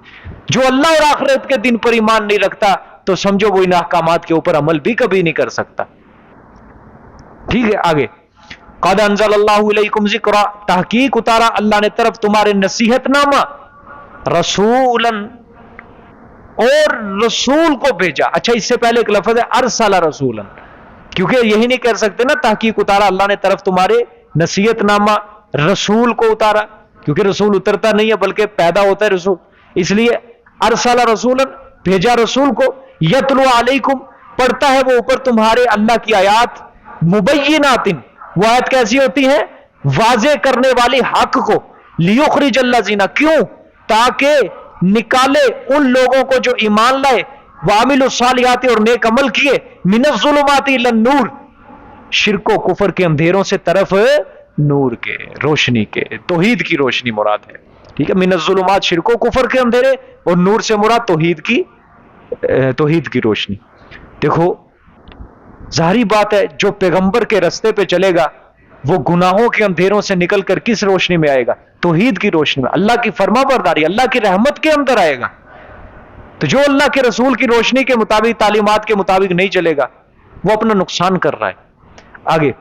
جو اللہ اور آخرت کے دن پر ایمان نہیں رکھتا تو سمجھو وہ ان احکامات کے اوپر عمل بھی کبھی نہیں کر سکتا۔ ٹھیک ہے، آگے قد انزل اللہ علیکم ذکرا، تحقیق اتارا اللہ نے طرف تمہارے نصیحت نامہ، رسولاً، اور رسول کو بھیجا۔ اچھا، اس سے پہلے ایک لفظ ہے ارسل رسولا، کیونکہ یہی نہیں کہہ سکتے نا تحقیق اتارا اللہ نے طرف تمہارے نصیحت نامہ رسول کو اتارا، کیونکہ رسول اترتا نہیں ہے بلکہ پیدا ہوتا ہے رسول، اس لیے ارسل رسولا، بھیجا رسول کو، یتلو علیکم، پڑھتا ہے وہ اوپر تمہارے اللہ کی آیات، مبینات، وہ آیت کیسی ہوتی ہے؟ واضح کرنے والی حق کو، لیخرج الذین، کیوں؟ تاکہ نکالے ان لوگوں کو جو ایمان لائے، وعملوا الصالحات، اور نیک عمل کیے، من الظلمات الی النور، شرک و کفر کے اندھیروں سے طرف نور کے، روشنی کے، توحید کی روشنی مراد ہے۔ ٹھیک ہے، من الظلمات شرک و کفر کے اندھیرے، اور نور سے مراد توحید کی روشنی۔ دیکھو ظاہری بات ہے جو پیغمبر کے رستے پہ چلے گا وہ گناہوں کے اندھیروں سے نکل کر کس روشنی میں آئے گا؟ توحید کی روشنی میں، اللہ کی فرما برداری، اللہ کی رحمت کے اندر آئے گا۔ تو جو اللہ کے رسول کی روشنی کے مطابق، تعلیمات کے مطابق نہیں چلے گا وہ اپنا نقصان کر رہا ہے۔ آگے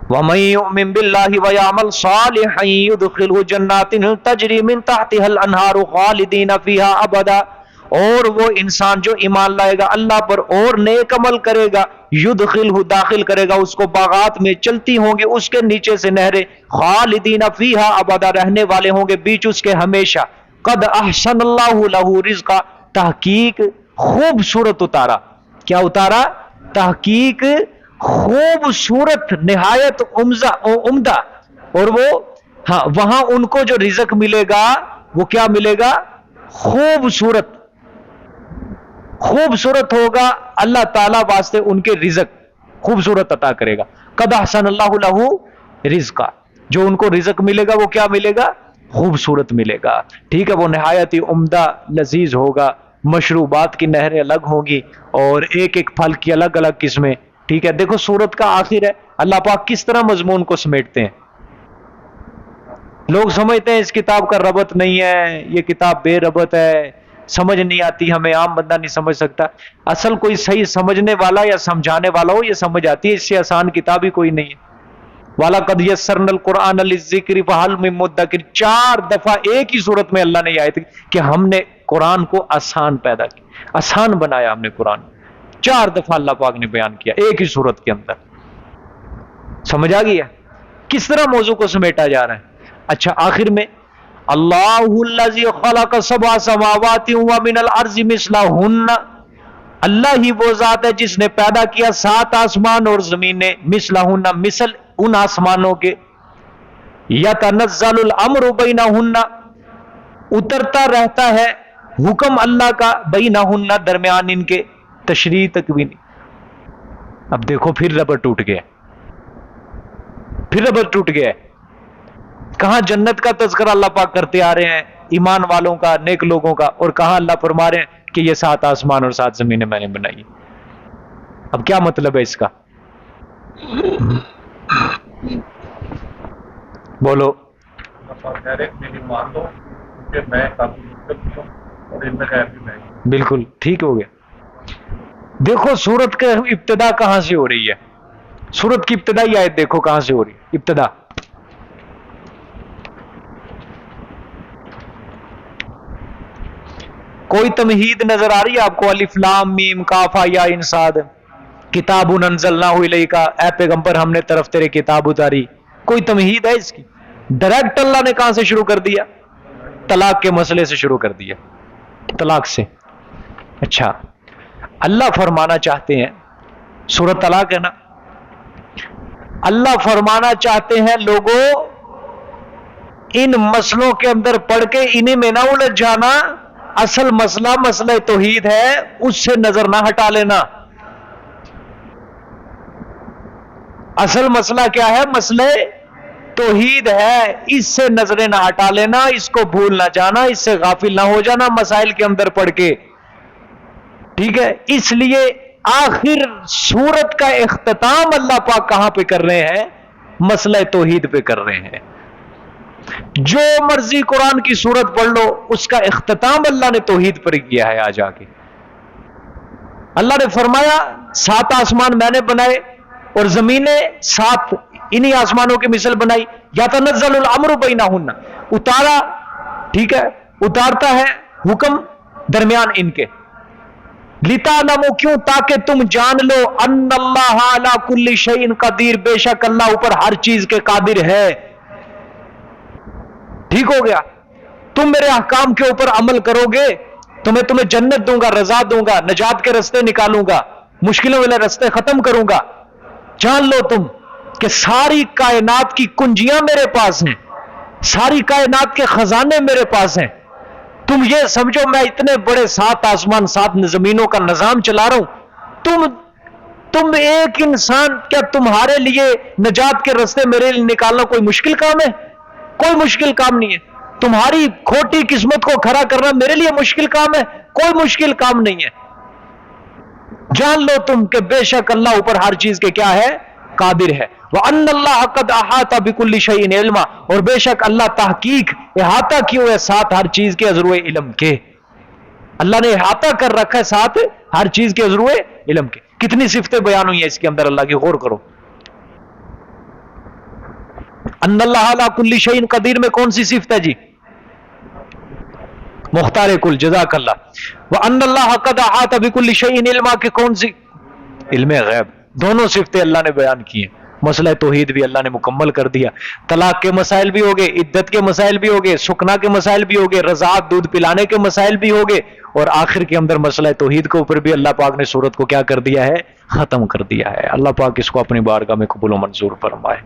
وَمَن يُؤْمِن بِاللَّهِ وَيَعْمَلْ صَالِحًا يُدْخِلْهُ جَنَّاتٍ تَجْرِي مِن تَحْتِهَا الْأَنْهَارُ خَالِدِينَ فِيهَا أَبَدًا، اور وہ انسان جو ایمان لائے گا اللہ پر اور نیک عمل کرے گا، یدخلہ، داخل کرے گا اس کو باغات میں، چلتی ہوں گے اس کے نیچے سے نہریں، خالدین فیہا ابدا، رہنے والے ہوں گے بیچ اس کے ہمیشہ۔ قد احسن اللہ لہ رزقا، تحقیق خوبصورت اتارا، کیا اتارا؟ تحقیق خوبصورت، نہایت عمدہ، اور وہ ہاں وہاں ان کو جو رزق ملے گا وہ کیا ملے گا؟ خوبصورت، خوبصورت ہوگا، اللہ تعالیٰ واسطے ان کے رزق خوبصورت عطا کرے گا۔ قد احسن اللہ لہ رزقا، جو ان کو رزق ملے گا وہ کیا ملے گا؟ خوبصورت ملے گا۔ ٹھیک ہے، وہ نہایت ہی عمدہ لذیذ ہوگا، مشروبات کی نہریں الگ ہوں گی اور ایک ایک پھل کی الگ الگ قسمیں۔ ٹھیک ہے، دیکھو سورت کا آخر ہے، اللہ پاک کس طرح مضمون کو سمیٹتے ہیں۔ لوگ سمجھتے ہیں اس کتاب کا ربط نہیں ہے، یہ کتاب بے ربط ہے، سمجھ نہیں آتی ہمیں، عام بندہ نہیں سمجھ سکتا۔ اصل کوئی صحیح سمجھنے والا یا سمجھانے والا ہو یہ سمجھ آتی ہے، اس سے آسان کتاب ہی کوئی نہیں ہے۔ وَلَقَدْ يَسَّرْنَا الْقُرْآنَ لِلذِّكْرِ فَهَلْ مِن مُدَّكِرٍ 4 دفعہ ایک ہی صورت میں اللہ نے یہ آیت کہ ہم نے قرآن کو آسان پیدا کیا، آسان بنایا ہم نے قرآن، 4 دفعہ اللہ پاک نے بیان کیا ایک ہی صورت کے اندر. سمجھ آ گیا کس طرح موضوع کو سمیٹا جا رہا ہے. اچھا آخر میں اللہ الذی خلق 7 سماوات ومن الارض مثلہن، اللہ ہی وہ ذات ہے جس نے پیدا کیا 7 آسمان اور زمینیں، مثلہن مثل ان آسمانوں کے، یتنزل الامر بینہن اترتا رہتا ہے حکم اللہ کا، بینہن درمیان ان کے، تشریح تک بھی نہیں. اب دیکھو پھر ربط ٹوٹ گیا، پھر ربط ٹوٹ گیا. کہاں جنت کا تذکرہ اللہ پاک کرتے آ رہے ہیں ایمان والوں کا، نیک لوگوں کا، اور کہاں اللہ فرما رہے ہیں کہ یہ 7 آسمان اور 7 زمینیں میں نے بنائی. اب کیا مطلب ہے اس کا؟ بولو. بالکل ٹھیک ہو گیا. دیکھو سورت کا ابتدا کہاں سے ہو رہی ہے، سورت کی ابتدائی آیت دیکھو کہاں سے ہو رہی ہے. ابتدا کوئی تمہید نظر آ رہی ہے آپ کو؟ الف لام میم کاف یا عین صاد، کتاب انزلناہ الیک، اے پیغمبر ہم نے طرف تیرے کتاب اتاری. کوئی تمہید ہے اس کی؟ ڈائریکٹ اللہ نے کہاں سے شروع کر دیا؟ طلاق کے مسئلے سے شروع کر دیا، طلاق سے. اچھا اللہ فرمانا چاہتے ہیں، سورۃ طلاق ہے نا، اللہ فرمانا چاہتے ہیں لوگوں ان مسئلوں کے اندر پڑھ کے انہیں میں نہ الجھ جانا، اصل مسئلہ مسئلہ توحید ہے، اس سے نظر نہ ہٹا لینا. اصل مسئلہ کیا ہے؟ مسئلہ توحید ہے، اس سے نظریں نہ ہٹا لینا، اس کو بھول نہ جانا، اس سے غافل نہ ہو جانا مسائل کے اندر پڑھ کے. ٹھیک ہے، اس لیے آخر سورت کا اختتام اللہ پاک کہاں پہ کر رہے ہیں؟ مسئلہ توحید پہ کر رہے ہیں. جو مرضی قرآن کی سورت پڑھ لو، اس کا اختتام اللہ نے توحید پر کیا ہے. آ جا کے اللہ نے فرمایا 7 آسمان میں نے بنائے اور زمینیں 7 انہی آسمانوں کی مثل بنائی. یتنزل الامر بینہن اتارا، ٹھیک ہے، اتارتا ہے حکم درمیان ان کے. لِتَعْلَمُوا کیوں؟ تاکہ تم جان لو ان اللہ علی کل شیء قدیر، بے شک اللہ اوپر ہر چیز کے قادر ہے. ٹھیک ہو گیا؟ تم میرے احکام کے اوپر عمل کرو گے تو میں تمہیں جنت دوں گا، رضا دوں گا، نجات کے رستے نکالوں گا، مشکلوں والے رستے ختم کروں گا. جان لو تم کہ ساری کائنات کی کنجیاں میرے پاس ہیں، ساری کائنات کے خزانے میرے پاس ہیں. تم یہ سمجھو میں اتنے بڑے 7 آسمان 7 زمینوں کا نظام چلا رہا ہوں، تم ایک انسان، کیا تمہارے لیے نجات کے رستے میرے لیے نکالنا کوئی مشکل کام ہے؟ کوئی مشکل کام نہیں ہے. تمہاری کھوٹی قسمت کو کھڑا کرنا میرے لیے مشکل کام ہے؟ کوئی مشکل کام نہیں ہے. جان لو تم کہ بے شک اللہ اوپر ہر چیز کے کیا ہے؟ قادر ہے. وَأَنَّ اللَّهَ قَدْ أَحَاطَ بِكُلِّ شَيْءٍ عِلْمًا، اور بے شک اللہ تحقیق احاطہ کیے ہوئے ساتھ ہر چیز کے عذر علم کے. اللہ نے احاطہ کر رکھا ہے ساتھ ہر چیز کے عذر علم کے. کتنی صفتیں بیان ہوئی ہیں اس کے اندر اللہ کی، غور کرو. ان اللہ علی کل شیء قدیر میں کون سی صفت ہے جی؟ مختار کل، جزاک اللہ. وَأَنَّ اللَّهَ قَدْ أَحَاطَ بِكُلِّ شَيْءٍ عِلْمًا کہ کون سی؟ علم غیب. دونوں صفتیں اللہ نے بیان کی ہیں. مسئلہ توحید بھی اللہ نے مکمل کر دیا. طلاق کے مسائل بھی ہوگے، عدت کے مسائل بھی ہوگے، سکنا کے مسائل بھی ہوگے، رضاعت دودھ پلانے کے مسائل بھی ہوگے، اور آخر کے اندر مسئلہ توحید کے اوپر بھی اللہ پاک نے سورت کو کیا کر دیا ہے؟ ختم کر دیا ہے. اللہ پاک اس کو اپنی بارگاہ میں قبول و منظور فرمائے.